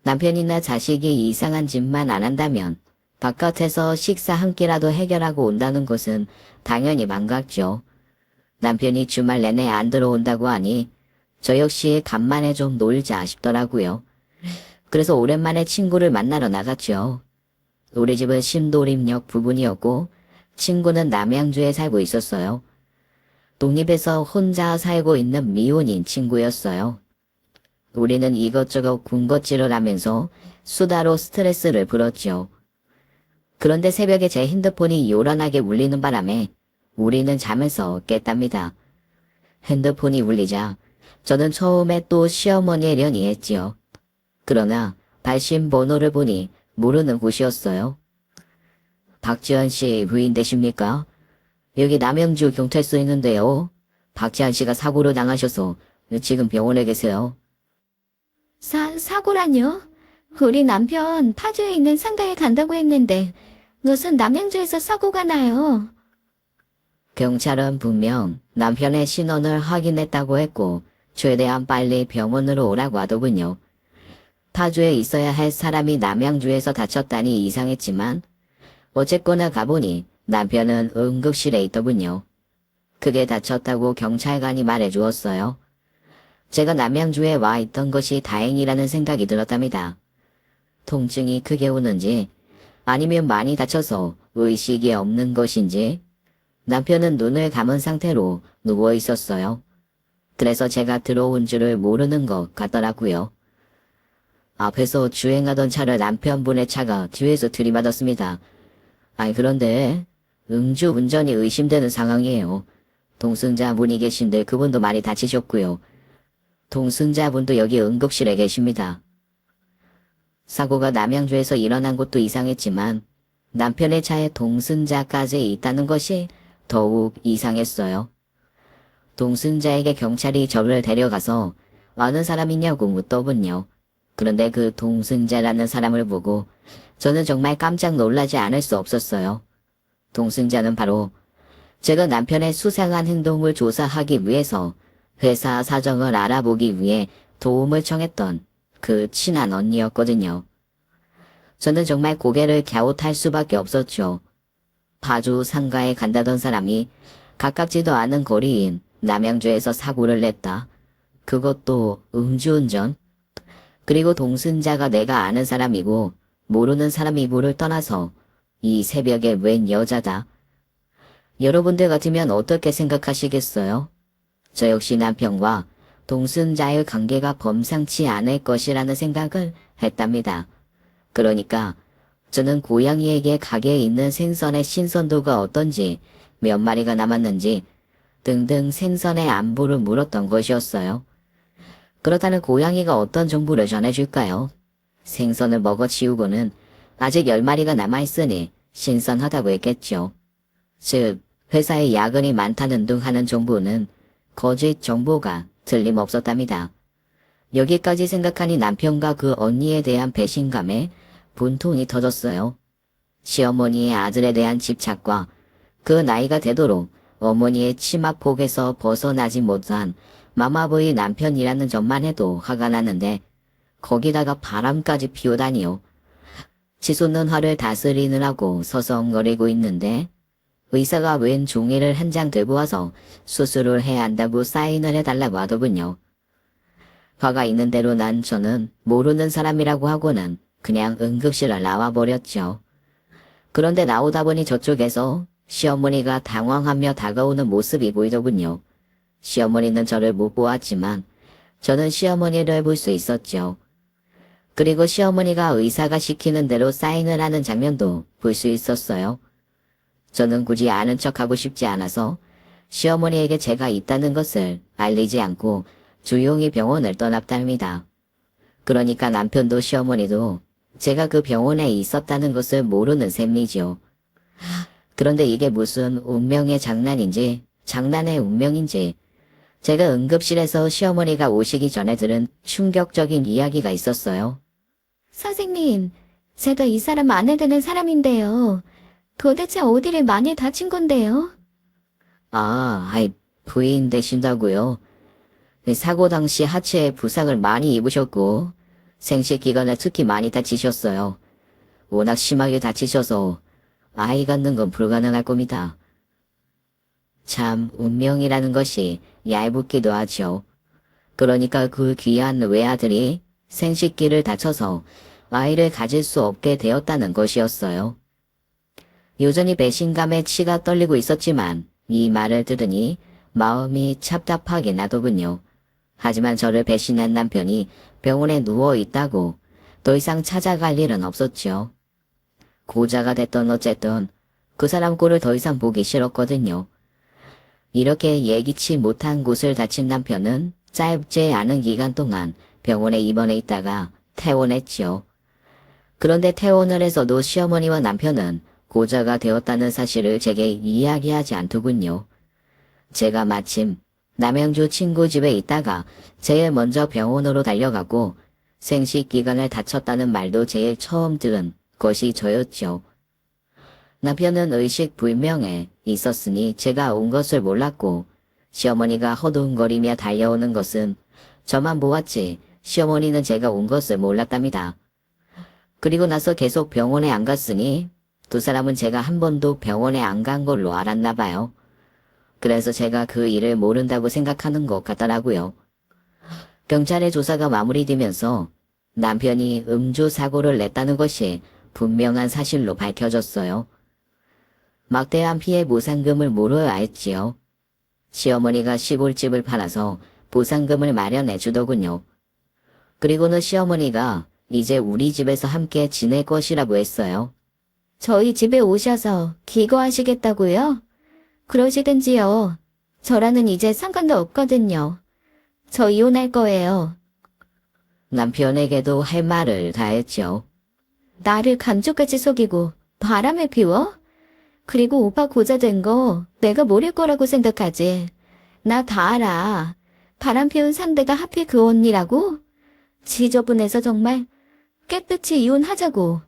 남편이나 자식이 이상한 짓만 안 한다면 바깥에서 식사 한 끼라도 해결하고 온다는 것은 당연히 반갑죠. 남편이 주말 내내 안 들어온다고 하니 저 역시 간만에 좀 놀자 싶더라고요. 그래서 오랜만에 친구를 만나러 나갔죠. 우리 집은 신도림역 부근이었고 친구는 남양주에 살고 있었어요. 독립해서 혼자 살고 있는 미혼인 친구였어요. 우리는 이것저것 군것질을 하면서 수다로 스트레스를 풀었죠. 그런데 새벽에 제 핸드폰이 요란하게 울리는 바람에 우리는 잠에서 깼답니다. 핸드폰이 울리자 저는 처음에 또 시어머니려니 했지요. 그러나 발신 번호를 보니 모르는 곳이었어요. 박지현 씨 부인 되십니까? 여기 남양주 경찰서 있는데요. 박지현 씨가 사고로 당하셔서 지금 병원에 계세요. 사고라뇨? 우리 남편 파주에 있는 상가에 간다고 했는데 무슨 남양주에서 사고가 나요? 경찰은 분명 남편의 신원을 확인했다고 했고 최대한 빨리 병원으로 오라고 하더군요. 파주에 있어야 할 사람이 남양주에서 다쳤다니 이상했지만 어쨌거나 가보니 남편은 응급실에 있더군요. 크게 다쳤다고 경찰관이 말해주었어요. 제가 남양주에 와 있던 것이 다행이라는 생각이 들었답니다. 통증이 크게 오는지 아니면 많이 다쳐서 의식이 없는 것인지 남편은 눈을 감은 상태로 누워 있었어요. 그래서 제가 들어온 줄을 모르는 것 같더라고요. 앞에서 주행하던 차를 남편분의 차가 뒤에서 들이받았습니다. 그런데 음주운전이 의심되는 상황이에요. 동승자분이 계신데 그분도 많이 다치셨고요. 동승자분도 여기 응급실에 계십니다. 사고가 남양주에서 일어난 것도 이상했지만 남편의 차에 동승자까지 있다는 것이 더욱 이상했어요. 동승자에게 경찰이 저를 데려가서 아는 사람이냐고 묻더군요. 그런데 그 동승자라는 사람을 보고 저는 정말 깜짝 놀라지 않을 수 없었어요. 동승자는 바로 제가 남편의 수상한 행동을 조사하기 위해서 회사 사정을 알아보기 위해 도움을 청했던 그 친한 언니였거든요. 저는 정말 고개를 갸웃할 수밖에 없었죠. 파주 상가에 간다던 사람이 가깝지도 않은 거리인 남양주에서 사고를 냈다. 그것도 음주운전. 그리고 동승자가 내가 아는 사람이고 모르는 사람이고를 떠나서 이 새벽에 웬 여자다. 여러분들 같으면 어떻게 생각하시겠어요? 저 역시 남편과 동승자의 관계가 범상치 않을 것이라는 생각을 했답니다. 그러니까 저는 고양이에게 가게에 있는 생선의 신선도가 어떤지, 몇 마리가 남았는지 등등 생선의 안부를 물었던 것이었어요. 그렇다면 고양이가 어떤 정보를 전해줄까요? 생선을 먹어 치우고는 아직 10마리가 남아있으니 신선하다고 했겠죠. 즉, 회사에 야근이 많다는 등 하는 정보는 거짓 정보가 틀림없었답니다. 여기까지 생각하니 남편과 그 언니에 대한 배신감에 분통이 터졌어요. 시어머니의 아들에 대한 집착과 그 나이가 되도록 어머니의 치마폭에서 벗어나지 못한 마마보이 남편이라는 점만 해도 화가 나는데 거기다가 바람까지 피우다니요. 치솟는 화를 다스리느라고 서성거리고 있는데 의사가 웬 종이를 한 장 들고 와서 수술을 해야 한다고 사인을 해달라고 하더군요. 화가 있는 대로 난 저는 모르는 사람이라고 하고는 그냥 응급실을 나와버렸죠. 그런데 나오다 보니 저쪽에서 시어머니가 당황하며 다가오는 모습이 보이더군요. 시어머니는 저를 못 보았지만 저는 시어머니를 볼 수 있었죠. 그리고 시어머니가 의사가 시키는 대로 사인을 하는 장면도 볼 수 있었어요. 저는 굳이 아는 척하고 싶지 않아서 시어머니에게 제가 있다는 것을 알리지 않고 조용히 병원을 떠났답니다. 그러니까 남편도 시어머니도 제가 그 병원에 있었다는 것을 모르는 셈이지요. 그런데 이게 무슨 운명의 장난인지 장난의 운명인지 제가 응급실에서 시어머니가 오시기 전에 들은 충격적인 이야기가 있었어요. 선생님, 제가 이 사람 아내 되는 사람인데요. 도대체 어디를 많이 다친 건데요? 부인 되신다고요? 사고 당시 하체에 부상을 많이 입으셨고 생식 기간에 특히 많이 다치셨어요. 워낙 심하게 다치셔서 아이 갖는 건 불가능할 겁니다. 참 운명이라는 것이 얄궂기도 하죠. 그러니까 그 귀한 외아들이 생식기를 다쳐서 아이를 가질 수 없게 되었다는 것이었어요. 여전히 배신감에 치가 떨리고 있었지만 이 말을 들으니 마음이 답답하긴 하더군요. 하지만 저를 배신한 남편이 병원에 누워 있다고 더 이상 찾아갈 일은 없었죠. 고자가 됐던 어쨌든 그 사람 꼴을 더 이상 보기 싫었거든요. 이렇게 예기치 못한 곳을 다친 남편은 짧지 않은 기간 동안 병원에 입원해 있다가 퇴원했지요. 그런데 퇴원을 해서도 시어머니와 남편은 고자가 되었다는 사실을 제게 이야기하지 않더군요. 제가 마침 남양주 친구 집에 있다가 제일 먼저 병원으로 달려가고 생식기간을 다쳤다는 말도 제일 처음 들은 것이 저였죠. 남편은 의식불명에 있었으니 제가 온 것을 몰랐고 시어머니가 허둥거리며 달려오는 것은 저만 보았지 시어머니는 제가 온 것을 몰랐답니다. 그리고 나서 계속 병원에 안 갔으니 두 사람은 제가 한 번도 병원에 안 간 걸로 알았나 봐요. 그래서 제가 그 일을 모른다고 생각하는 것 같더라고요. 경찰의 조사가 마무리되면서 남편이 음주 사고를 냈다는 것이 분명한 사실로 밝혀졌어요. 막대한 피해 보상금을 물어야 했지요. 시어머니가 시골집을 팔아서 보상금을 마련해 주더군요. 그리고는 시어머니가 이제 우리 집에서 함께 지낼 것이라고 했어요. 저희 집에 오셔서 기거하시겠다고요? 그러시든지요. 저랑은 이제 상관도 없거든요. 저 이혼할 거예요. 남편에게도 할 말을 다 했죠. 나를 감쪽같이 속이고 바람을 피워? 그리고 오빠 고자 된 거 내가 모를 거라고 생각하지. 나 다 알아. 바람 피운 상대가 하필 그 언니라고? 지저분해서 정말 깨끗이 이혼하자고.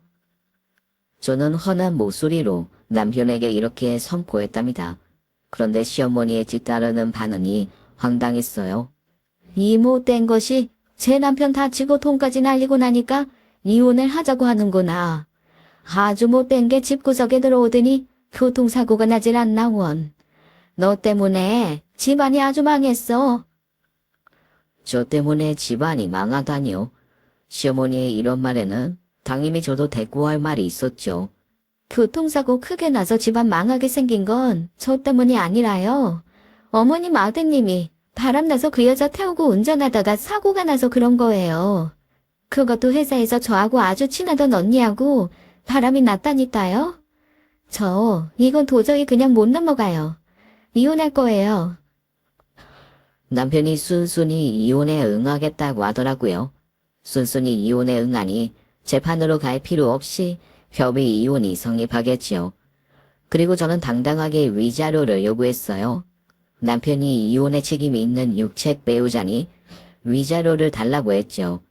저는 훤한 목소리로 남편에게 이렇게 선포했답니다. 그런데 시어머니의 뒤따르는 반응이 황당했어요. 이 못된 것이 제 남편 다치고 돈까지 날리고 나니까 이혼을 하자고 하는구나. 아주 못된 게 집구석에 들어오더니 교통사고가 나질 않나 원. 너 때문에 집안이 아주 망했어. 저 때문에 집안이 망하다니요. 시어머니의 이런 말에는 당연히 저도 대꾸할 말이 있었죠. 교통사고 크게 나서 집안 망하게 생긴 건 저 때문이 아니라요. 어머님 아드님이 바람나서 그 여자 태우고 운전하다가 사고가 나서 그런 거예요. 그것도 회사에서 저하고 아주 친하던 언니하고 바람이 났다니까요. 저 이건 도저히 그냥 못 넘어가요. 이혼할 거예요. 남편이 순순히 이혼에 응하겠다고 하더라고요. 순순히 이혼에 응하니 재판으로 갈 필요 없이 협의 이혼이 성립하겠지요. 그리고 저는 당당하게 위자료를 요구했어요. 남편이 이혼의 책임이 있는 육책 배우자니 위자료를 달라고 했죠.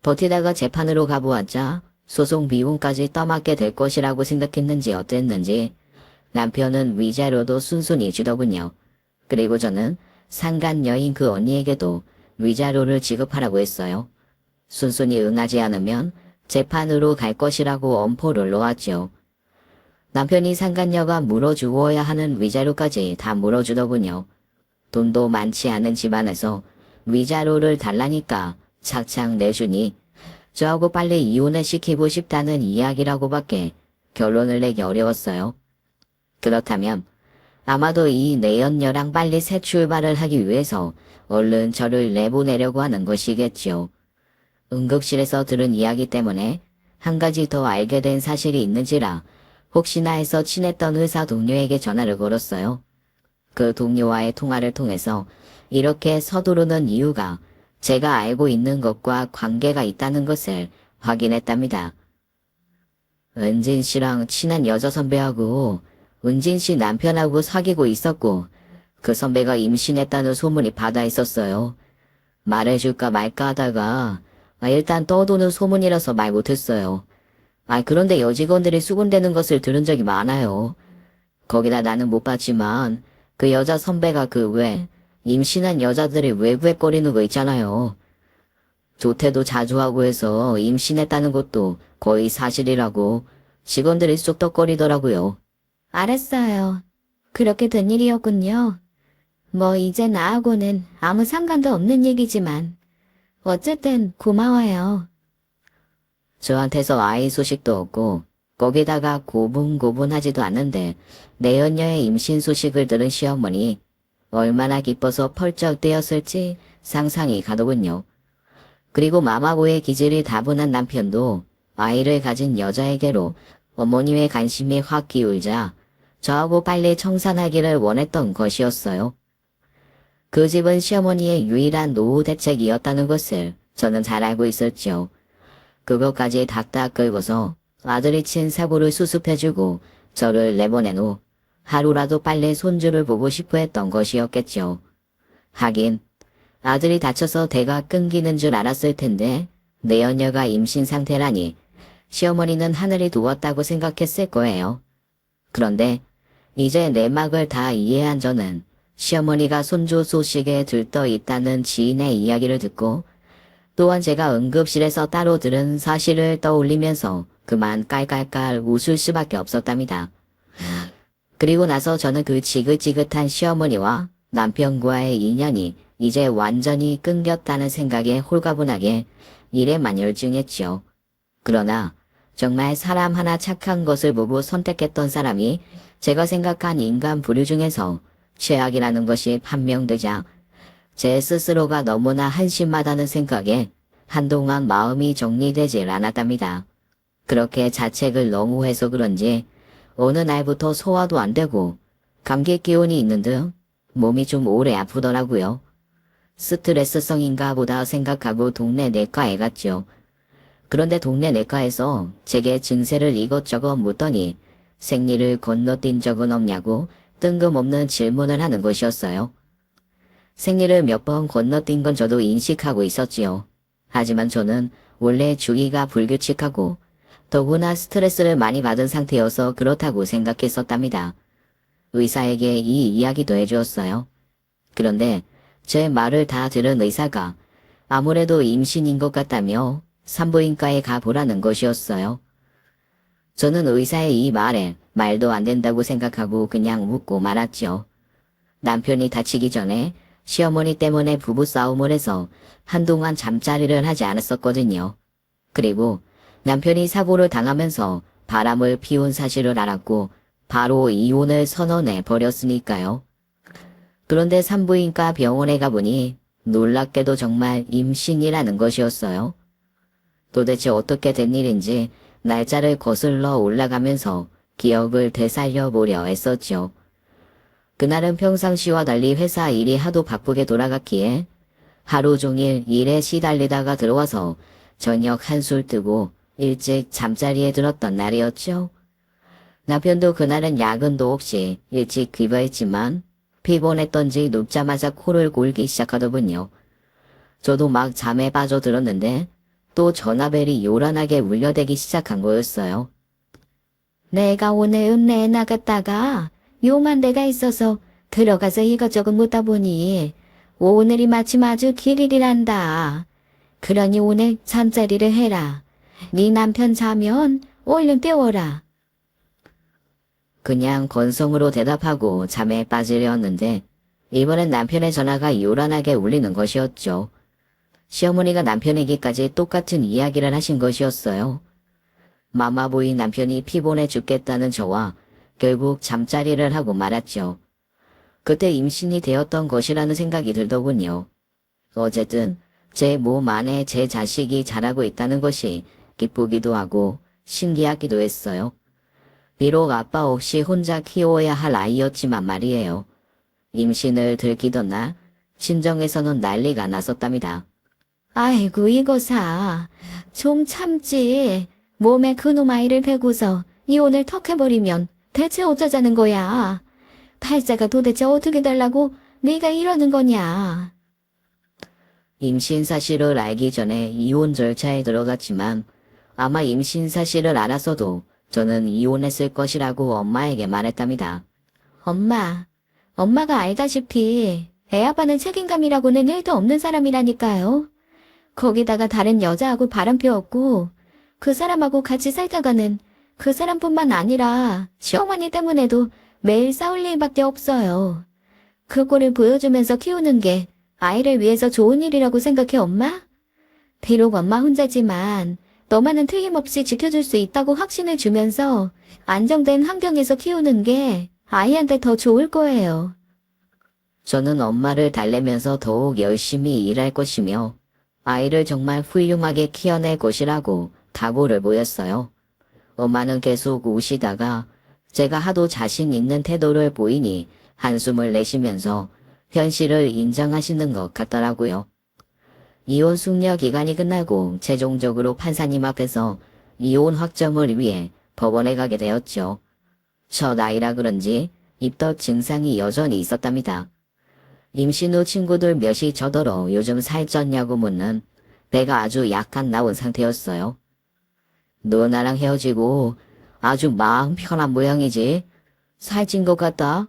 버티다가 재판으로 가보았자 소송 비용까지 떠맡게 될 것이라고 생각했는지 어땠는지 남편은 위자료도 순순히 주더군요. 그리고 저는 상간 여인 그 언니에게도 위자료를 지급하라고 했어요. 순순히 응하지 않으면 재판으로 갈 것이라고 엄포를 놓았죠. 남편이 상간녀가 물어주어야 하는 위자료까지 다 물어주더군요. 돈도 많지 않은 집안에서 위자료를 달라니까 착착 내주니 저하고 빨리 이혼을 시키고 싶다는 이야기라고밖에 결론을 내기 어려웠어요. 그렇다면 아마도 이 내연녀랑 빨리 새 출발을 하기 위해서 얼른 저를 내보내려고 하는 것이겠지요. 응급실에서 들은 이야기 때문에 한 가지 더 알게 된 사실이 있는지라 혹시나 해서 친했던 의사 동료에게 전화를 걸었어요. 그 동료와의 통화를 통해서 이렇게 서두르는 이유가 제가 알고 있는 것과 관계가 있다는 것을 확인했답니다. 은진 씨랑 친한 여자 선배하고 은진 씨 남편하고 사귀고 있었고 그 선배가 임신했다는 소문이 바다에 있었어요. 말해줄까 말까 하다가 일단 떠도는 소문이라서 말 못했어요. 그런데 여직원들이 수군대는 것을 들은 적이 많아요. 거기다 나는 못 봤지만 그 여자 선배가 그 외 임신한 여자들이 외구에거리는 거 있잖아요. 조퇴도 자주 하고 해서 임신했다는 것도 거의 사실이라고 직원들이 쑥덕거리더라고요. 알았어요. 그렇게 된 일이었군요. 뭐 이제 나하고는 아무 상관도 없는 얘기지만 어쨌든 고마워요. 저한테서 아이 소식도 없고 거기다가 고분고분하지도 않는데 내연녀의 임신 소식을 들은 시어머니 얼마나 기뻐서 펄쩍 뛰었을지 상상이 가더군요. 그리고 마마고의 기질이 다분한 남편도 아이를 가진 여자에게로 어머님의 관심이 확 기울자 저하고 빨리 청산하기를 원했던 것이었어요. 그 집은 시어머니의 유일한 노후 대책이었다는 것을 저는 잘 알고 있었죠. 그것까지 닥닥 긁어서 아들이 친 사고를 수습해주고 저를 내보낸 후 하루라도 빨리 손주를 보고 싶어 했던 것이었겠죠. 하긴 아들이 다쳐서 대가 끊기는 줄 알았을 텐데 내연녀가 임신 상태라니 시어머니는 하늘이 도왔다고 생각했을 거예요. 그런데 이제 내막을 다 이해한 저는 시어머니가 손주 소식에 들떠 있다는 지인의 이야기를 듣고 또한 제가 응급실에서 따로 들은 사실을 떠올리면서 그만 깔깔깔 웃을 수밖에 없었답니다. 그리고 나서 저는 그 지긋지긋한 시어머니와 남편과의 인연이 이제 완전히 끊겼다는 생각에 홀가분하게 일에만 열중했지요. 그러나 정말 사람 하나 착한 것을 보고 선택했던 사람이 제가 생각한 인간 부류 중에서 최악이라는 것이 판명되자 제 스스로가 너무나 한심하다는 생각에 한동안 마음이 정리되질 않았답니다. 그렇게 자책을 너무 해서 그런지 어느 날부터 소화도 안 되고 감기 기운이 있는 등 몸이 좀 오래 아프더라고요. 스트레스성인가 보다 생각하고 동네 내과에 갔죠. 그런데 동네 내과에서 제게 증세를 이것저것 묻더니 생리를 건너뛴 적은 없냐고 뜬금없는 질문을 하는 것이었어요. 생리를 몇 번 건너뛴 건 저도 인식하고 있었지요. 하지만 저는 원래 주기가 불규칙하고 더구나 스트레스를 많이 받은 상태여서 그렇다고 생각했었답니다. 의사에게 이 이야기도 해주었어요. 그런데 제 말을 다 들은 의사가 아무래도 임신인 것 같다며 산부인과에 가보라는 것이었어요. 저는 의사의 이 말에 말도 안 된다고 생각하고 그냥 묻고 말았죠. 남편이 다치기 전에 시어머니 때문에 부부싸움을 해서 한동안 잠자리를 하지 않았었거든요. 그리고 남편이 사고를 당하면서 바람을 피운 사실을 알았고 바로 이혼을 선언해 버렸으니까요. 그런데 산부인과 병원에 가보니 놀랍게도 정말 임신이라는 것이었어요. 도대체 어떻게 된 일인지 날짜를 거슬러 올라가면서 기억을 되살려 보려 했었죠. 그날은 평상시와 달리 회사 일이 하도 바쁘게 돌아갔기에 하루 종일 일에 시달리다가 들어와서 저녁 한술 뜨고 일찍 잠자리에 들었던 날이었죠. 남편도 그날은 야근도 없이 일찍 귀가했지만 피곤했던지 눕자마자 코를 골기 시작하더군요. 저도 막 잠에 빠져들었는데 또 전화벨이 요란하게 울려대기 시작한 거였어요. 내가 오늘 읍내에 나갔다가 요만 데가 있어서 들어가서 이것저것 묻다 보니 오늘이 마침 아주 길일이란다. 그러니 오늘 잠자리를 해라. 네 남편 자면 얼른 깨워라. 그냥 건성으로 대답하고 잠에 빠지려었는데 이번엔 남편의 전화가 요란하게 울리는 것이었죠. 시어머니가 남편에게까지 똑같은 이야기를 하신 것이었어요. 마마보이 남편이 피곤해 죽겠다는 저와 결국 잠자리를 하고 말았죠. 그때 임신이 되었던 것이라는 생각이 들더군요. 어쨌든 제 몸 안에 제 자식이 자라고 있다는 것이 기쁘기도 하고 신기하기도 했어요. 비록 아빠 없이 혼자 키워야 할 아이였지만 말이에요. 임신을 들키던 날 친정에서는 난리가 났었답니다. 아이고 이거사. 좀 참지. 몸에 그놈 아이를 베고서 이혼을 턱 해버리면 대체 어쩌자는 거야. 팔자가 도대체 어떻게 달라고 네가 이러는 거냐. 임신 사실을 알기 전에 이혼 절차에 들어갔지만 아마 임신 사실을 알았어도 저는 이혼했을 것이라고 엄마에게 말했답니다. 엄마가 알다시피 애 아빠는 책임감이라고는 1도 없는 사람이라니까요. 거기다가 다른 여자하고 바람 피웠고 그 사람하고 같이 살다가는 그 사람뿐만 아니라 시어머니 때문에도 매일 싸울 일밖에 없어요. 그거를 보여주면서 키우는 게 아이를 위해서 좋은 일이라고 생각해 엄마? 비록 엄마 혼자지만 너만은 틀림없이 지켜줄 수 있다고 확신을 주면서 안정된 환경에서 키우는 게 아이한테 더 좋을 거예요. 저는 엄마를 달래면서 더욱 열심히 일할 것이며 아이를 정말 훌륭하게 키워낼 것이라고 각오를 보였어요. 엄마는 계속 우시다가 제가 하도 자신 있는 태도를 보이니 한숨을 내쉬면서 현실을 인정하시는 것 같더라고요. 이혼 숙려 기간이 끝나고 최종적으로 판사님 앞에서 이혼 확정을 위해 법원에 가게 되었죠. 첫 아이라 그런지 입덧 증상이 여전히 있었답니다. 임신 후 친구들 몇이 저더러 요즘 살쪘냐고 묻는 배가 아주 약간 나온 상태였어요. 너 나랑 헤어지고 아주 마음 편한 모양이지? 살찐 것 같다?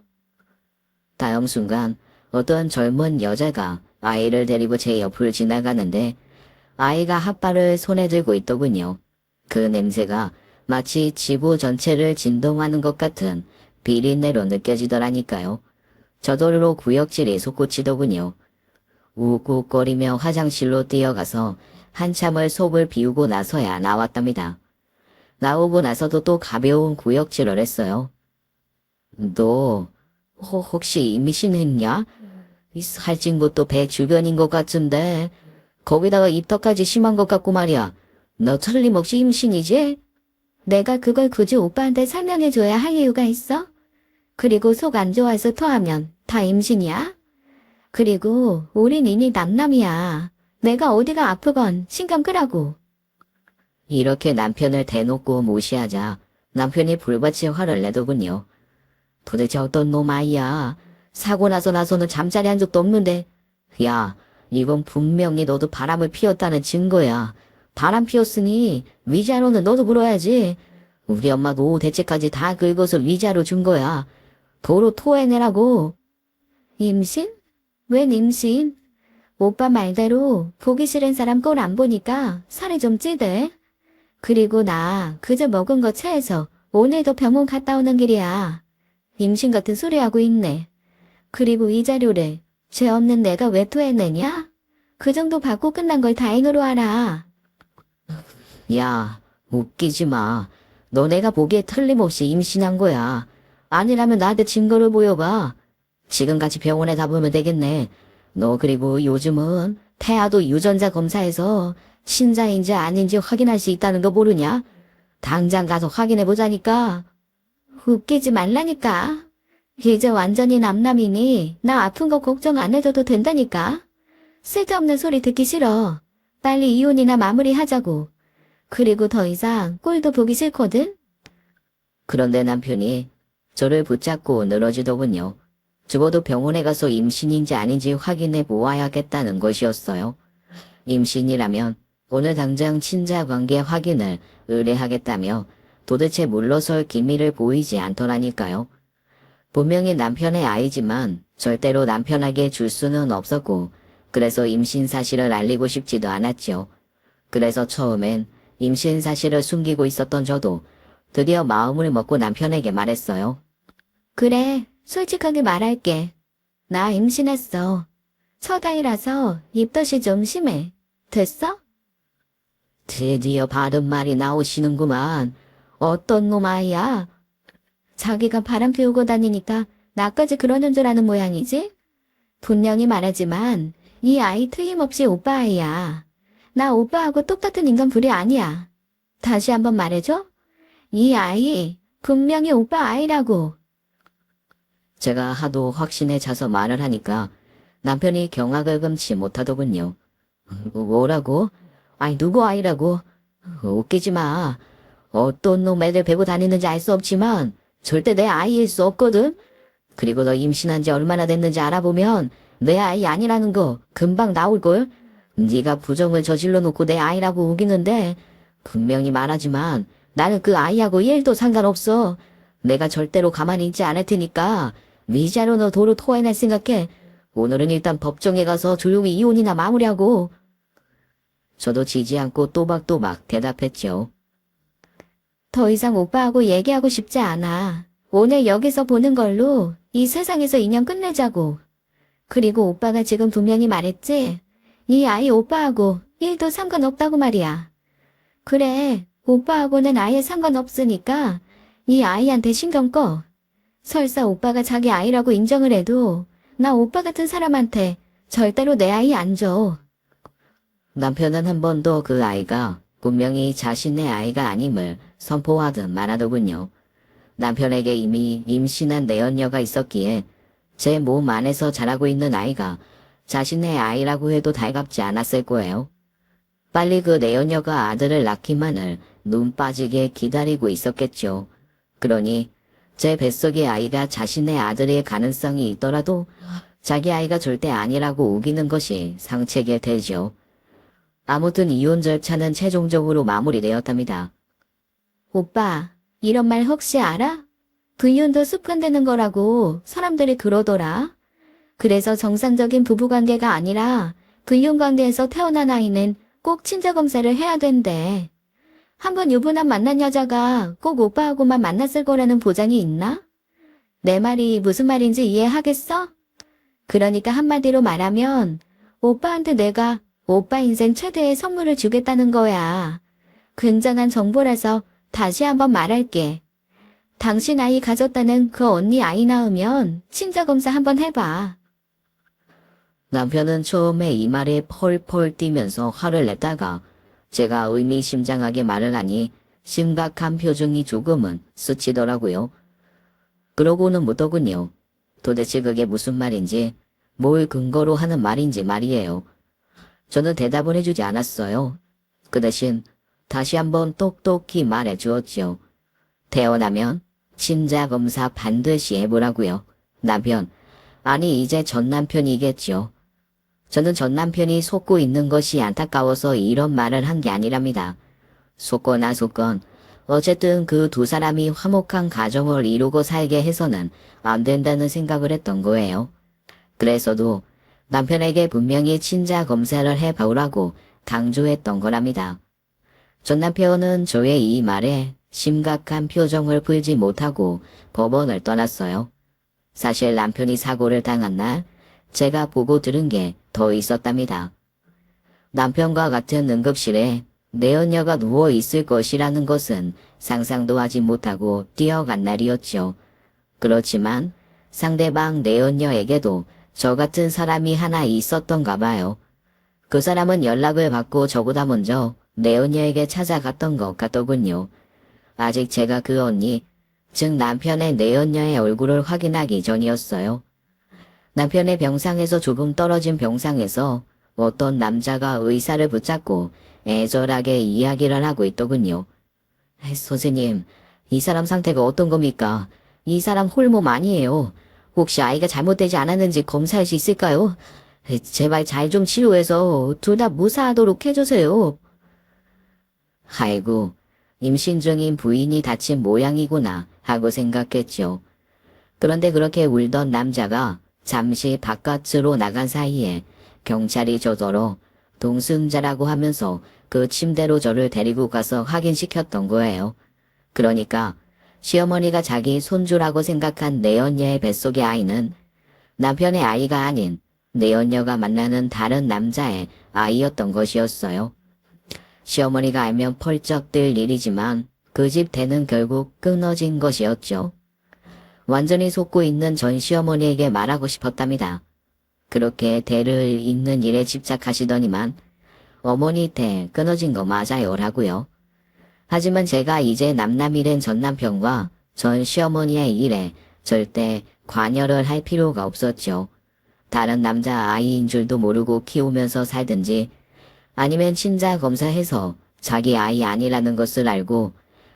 다음 순간 어떤 젊은 여자가 아이를 데리고 제 옆을 지나가는데 아이가 핫바를 손에 들고 있더군요. 그 냄새가 마치 지부 전체를 진동하는 것 같은 비린내로 느껴지더라니까요. 저절로 구역질이 솟구치더군요. 우욱거리며 화장실로 뛰어가서 한참을 속을 비우고 나서야 나왔답니다. 나오고 나서도 또 가벼운 구역질을 했어요. 너 혹시 임신했냐? 이 살찐 것도 배 주변인 것 같은데 거기다가 입덧까지 심한 것 같고 말이야. 너 틀림없이 임신이지? 내가 그걸 굳이 오빠한테 설명해줘야 할 이유가 있어? 그리고 속 안 좋아서 토하면 다 임신이야? 그리고 우린 이미 남남이야. 내가 어디가 아프건 신경 끄라고. 이렇게 남편을 대놓고 무시하자 남편이 불같이 화를 내더군요. 도대체 어떤 놈 아이야. 사고 나서는 잠자리 한 적도 없는데. 야, 이건 분명히 너도 바람을 피웠다는 증거야. 바람 피웠으니 위자료는 너도 물어야지. 우리 엄마도 대체까지 다 긁어서 위자료 준 거야. 도로 토해내라고. 임신? 웬 임신? 오빠 말대로 보기 싫은 사람 꼴 안 보니까 살이 좀 찌대. 그리고 나 그저 먹은 거 체해서 오늘도 병원 갔다 오는 길이야. 임신 같은 소리 하고 있네. 그리고 이 자료를 죄 없는 내가 왜 토해내냐? 그 정도 받고 끝난 걸 다행으로 알아. 야, 웃기지 마. 너네가 보기에 틀림없이 임신한 거야. 아니라면 나한테 증거를 보여봐. 지금같이 병원에 가보면 되겠네. 너 그리고 요즘은 태아도 유전자 검사해서 신자인지 아닌지 확인할 수 있다는 거 모르냐? 당장 가서 확인해보자니까. 웃기지 말라니까. 이제 완전히 남남이니 나 아픈 거 걱정 안 해줘도 된다니까. 쓸데없는 소리 듣기 싫어. 빨리 이혼이나 마무리하자고. 그리고 더 이상 꼴도 보기 싫거든? 그런데 남편이 저를 붙잡고 늘어지더군요. 적어도 병원에 가서 임신인지 아닌지 확인해 보아야겠다는 것이었어요. 임신이라면 오늘 당장 친자 관계 확인을 의뢰하겠다며 도대체 물러설 기미를 보이지 않더라니까요. 분명히 남편의 아이지만 절대로 남편에게 줄 수는 없었고 그래서 임신 사실을 알리고 싶지도 않았죠. 그래서 처음엔 임신 사실을 숨기고 있었던 저도 드디어 마음을 먹고 남편에게 말했어요. 그래, 솔직하게 말할게. 나 임신했어. 첫 아이라서 입덧이 좀 심해. 됐어? 드디어 바른 말이 나오시는구만. 어떤 놈 아이야? 자기가 바람 피우고 다니니까 나까지 그러는 줄 아는 모양이지? 분명히 말하지만 이 아이 틀림없이 오빠 아이야. 나 오빠하고 똑같은 인간불이 아니야. 다시 한번 말해줘. 이 아이 분명히 오빠 아이라고. 제가 하도 확신에 차서 말을 하니까 남편이 경악을 금치 못하더군요. 뭐라고? 아니 누구 아이라고? 웃기지 마. 어떤 놈 애들 베고 다니는지 알 수 없지만 절대 내 아이일 수 없거든. 그리고 너 임신한 지 얼마나 됐는지 알아보면 내 아이 아니라는 거 금방 나올걸. 네가 부정을 저질러 놓고 내 아이라고 우기는데 분명히 말하지만 나는 그 아이하고 1도 상관없어. 내가 절대로 가만히 있지 않을 테니까 위자료 너 도로 토해낼 생각해. 오늘은 일단 법정에 가서 조용히 이혼이나 마무리하고. 저도 지지 않고 또박또박 대답했죠. 더 이상 오빠하고 얘기하고 싶지 않아. 오늘 여기서 보는 걸로 이 세상에서 인연 끝내자고. 그리고 오빠가 지금 분명히 말했지? 이 아이 오빠하고 1도 상관없다고 말이야. 그래, 오빠하고는 아예 상관없으니까 이 아이한테 신경 꺼. 설사 오빠가 자기 아이라고 인정을 해도 나 오빠 같은 사람한테 절대로 내 아이 안 줘. 남편은 한 번 더 그 아이가 분명히 자신의 아이가 아님을 선포하듯 말하더군요. 남편에게 이미 임신한 내연녀가 있었기에 제 몸 안에서 자라고 있는 아이가 자신의 아이라고 해도 달갑지 않았을 거예요. 빨리 그 내연녀가 아들을 낳기만을 눈 빠지게 기다리고 있었겠죠. 그러니 제 뱃속의 아이가 자신의 아들일 가능성이 있더라도 자기 아이가 절대 아니라고 우기는 것이 상책일 테죠. 아무튼 이혼 절차는 최종적으로 마무리되었답니다. 오빠, 이런 말 혹시 알아? 불륜도 습관되는 거라고 사람들이 그러더라. 그래서 정상적인 부부관계가 아니라 불륜관계에서 태어난 아이는 꼭 친자검사를 해야 된대. 한번 유부남 만난 여자가 꼭 오빠하고만 만났을 거라는 보장이 있나? 내 말이 무슨 말인지 이해하겠어? 그러니까 한마디로 말하면 오빠한테 내가 오빠 인생 최대의 선물을 주겠다는 거야. 굉장한 정보라서 다시 한번 말할게. 당신 아이 가졌다는 그 언니 아이 낳으면 친자검사 한번 해봐. 남편은 처음에 이 말에 펄펄 뛰면서 화를 냈다가 제가 의미심장하게 말을 하니 심각한 표정이 조금은 스치더라고요. 그러고는 묻더군요. 도대체 그게 무슨 말인지, 뭘 근거로 하는 말인지 말이에요. 저는 대답을 해주지 않았어요. 그 대신 다시 한번 똑똑히 말해 주었지요. 태어나면 친자검사 반드시 해보라고요. 남편, 아니 이제 전 남편이겠죠. 저는 전 남편이 속고 있는 것이 안타까워서 이런 말을 한 게 아니랍니다. 속건 안 속건 어쨌든 그 두 사람이 화목한 가정을 이루고 살게 해서는 안 된다는 생각을 했던 거예요. 그래서도 남편에게 분명히 친자 검사를 해보라고 강조했던 거랍니다. 전 남편은 저의 이 말에 심각한 표정을 풀지 못하고 법원을 떠났어요. 사실 남편이 사고를 당한 날 제가 보고 들은 게 더 있었답니다. 남편과 같은 응급실에 내연녀가 누워 있을 것이라는 것은 상상도 하지 못하고 뛰어간 날이었죠. 그렇지만 상대방 내연녀에게도 저 같은 사람이 하나 있었던가 봐요. 그 사람은 연락을 받고 저보다 먼저 내연녀에게 찾아갔던 것 같더군요. 아직 제가 그 언니, 즉 남편의 내연녀의 얼굴을 확인하기 전이었어요. 남편의 병상에서 조금 떨어진 병상에서 어떤 남자가 의사를 붙잡고 애절하게 이야기를 하고 있더군요. 선생님, 이 사람 상태가 어떤 겁니까? 이 사람 홀몸 아니에요. 혹시 아이가 잘못되지 않았는지 검사할 수 있을까요? 제발 잘 좀 치료해서 둘 다 무사하도록 해주세요. 아이고, 임신 중인 부인이 다친 모양이구나 하고 생각했죠. 그런데 그렇게 울던 남자가 잠시 바깥으로 나간 사이에 경찰이 저더러 동승자라고 하면서 그 침대로 저를 데리고 가서 확인시켰던 거예요. 그러니까 시어머니가 자기 손주라고 생각한 내연녀의 뱃속의 아이는 남편의 아이가 아닌 내연녀가 만나는 다른 남자의 아이였던 것이었어요. 시어머니가 알면 펄쩍 뜰 일이지만 그 집 대는 결국 끊어진 것이었죠. 완전히 속고 있는 전 시어머니에게 말하고 싶었답니다. 그렇게 대를 잇는 일에 집착하시더니만 어머니 대 끊어진 거 맞아요 라고요. 하지만 제가 이제 남남이된 전 남편과 전 시어머니의 일에 절대 관여를 할 필요가 없었죠. 다른 남자 아이인 줄도 모르고 키우면서 살든지 아니면 친자 검사해서 자기 아이 아니라는 것을 알고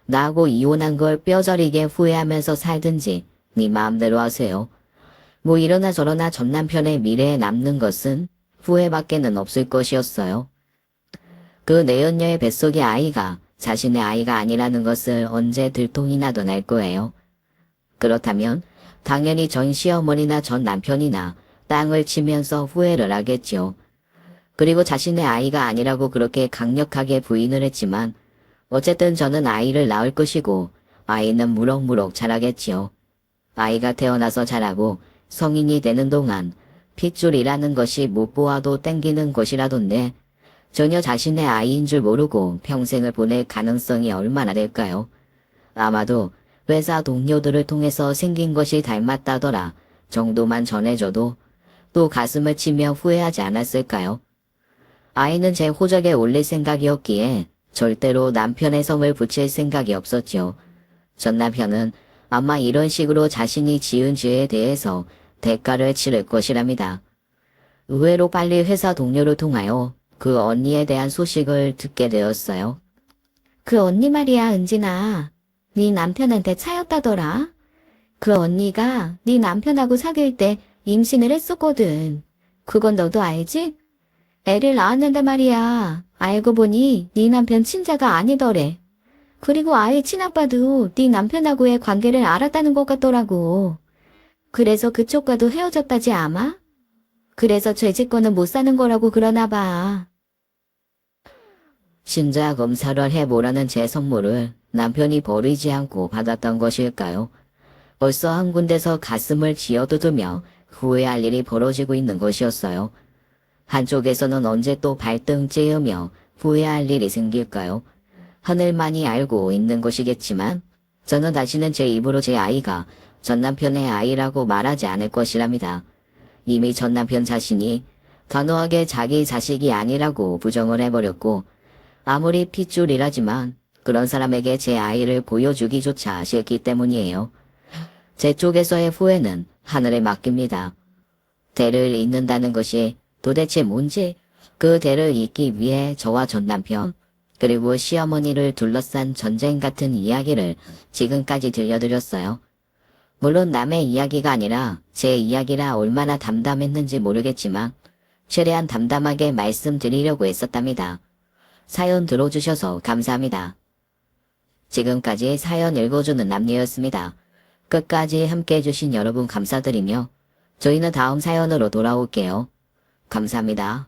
나하고 이혼한 걸 뼈저리게 후회하면서 살든지 네 마음대로 하세요. 뭐 이러나 저러나 전 남편의 미래에 남는 것은 후회밖에는 없을 것이었어요. 그 내연녀의 뱃속의 아이가 자신의 아이가 아니라는 것을 언제 들통이나도 날 거예요. 그렇다면 당연히 전 시어머니나 전 남편이나 땅을 치면서 후회를 하겠죠. 그리고 자신의 아이가 아니라고 그렇게 강력하게 부인을 했지만 어쨌든 저는 아이를 낳을 것이고 아이는 무럭무럭 자라겠지요. 아이가 태어나서 자라고 성인이 되는 동안 핏줄이라는 것이 못 보아도 땡기는 것이라던데 전혀 자신의 아이인 줄 모르고 평생을 보낼 가능성이 얼마나 될까요? 아마도 회사 동료들을 통해서 생긴 것이 닮았다더라 정도만 전해줘도 또 가슴을 치며 후회하지 않았을까요? 아이는 제 호적에 올릴 생각이었기에 절대로 남편의 성을 붙일 생각이 없었죠. 전 남편은 아마 이런 식으로 자신이 지은 죄에 대해서 대가를 치를 것이랍니다. 의외로 빨리 회사 동료를 통하여 그 언니에 대한 소식을 듣게 되었어요. 그 언니 말이야, 은진아. 네 남편한테 차였다더라. 그 언니가 네 남편하고 사귈 때 임신을 했었거든. 그건 너도 알지? 애를 낳았는데 말이야. 알고 보니 네 남편 친자가 아니더래. 그리고 아이 친아빠도 네 남편하고의 관계를 알았다는 것 같더라고. 그래서 그쪽과도 헤어졌다지 아마? 그래서 죄짓고는 못 사는 거라고 그러나 봐. 신자 검사를 해보라는 제 선물을 남편이 버리지 않고 받았던 것일까요? 벌써 한 군데서 가슴을 쥐어뜯으며 후회할 일이 벌어지고 있는 것이었어요. 한쪽에서는 언제 또 발등 찌으며 후회할 일이 생길까요? 하늘만이 알고 있는 것이겠지만 저는 다시는 제 입으로 제 아이가 전 남편의 아이라고 말하지 않을 것이랍니다. 이미 전 남편 자신이 단호하게 자기 자식이 아니라고 부정을 해버렸고 아무리 핏줄이라지만 그런 사람에게 제 아이를 보여주기조차 싫기 때문이에요. 제 쪽에서의 후회는 하늘에 맡깁니다. 대를 잇는다는 것이 도대체 뭔지 그 대를 잇기 위해 저와 전 남편 그리고 시어머니를 둘러싼 전쟁 같은 이야기를 지금까지 들려드렸어요. 물론 남의 이야기가 아니라 제 이야기라 얼마나 담담했는지 모르겠지만 최대한 담담하게 말씀드리려고 했었답니다. 사연 들어주셔서 감사합니다. 지금까지 사연 읽어주는 남녀였습니다. 끝까지 함께 해주신 여러분 감사드리며 저희는 다음 사연으로 돌아올게요. 감사합니다.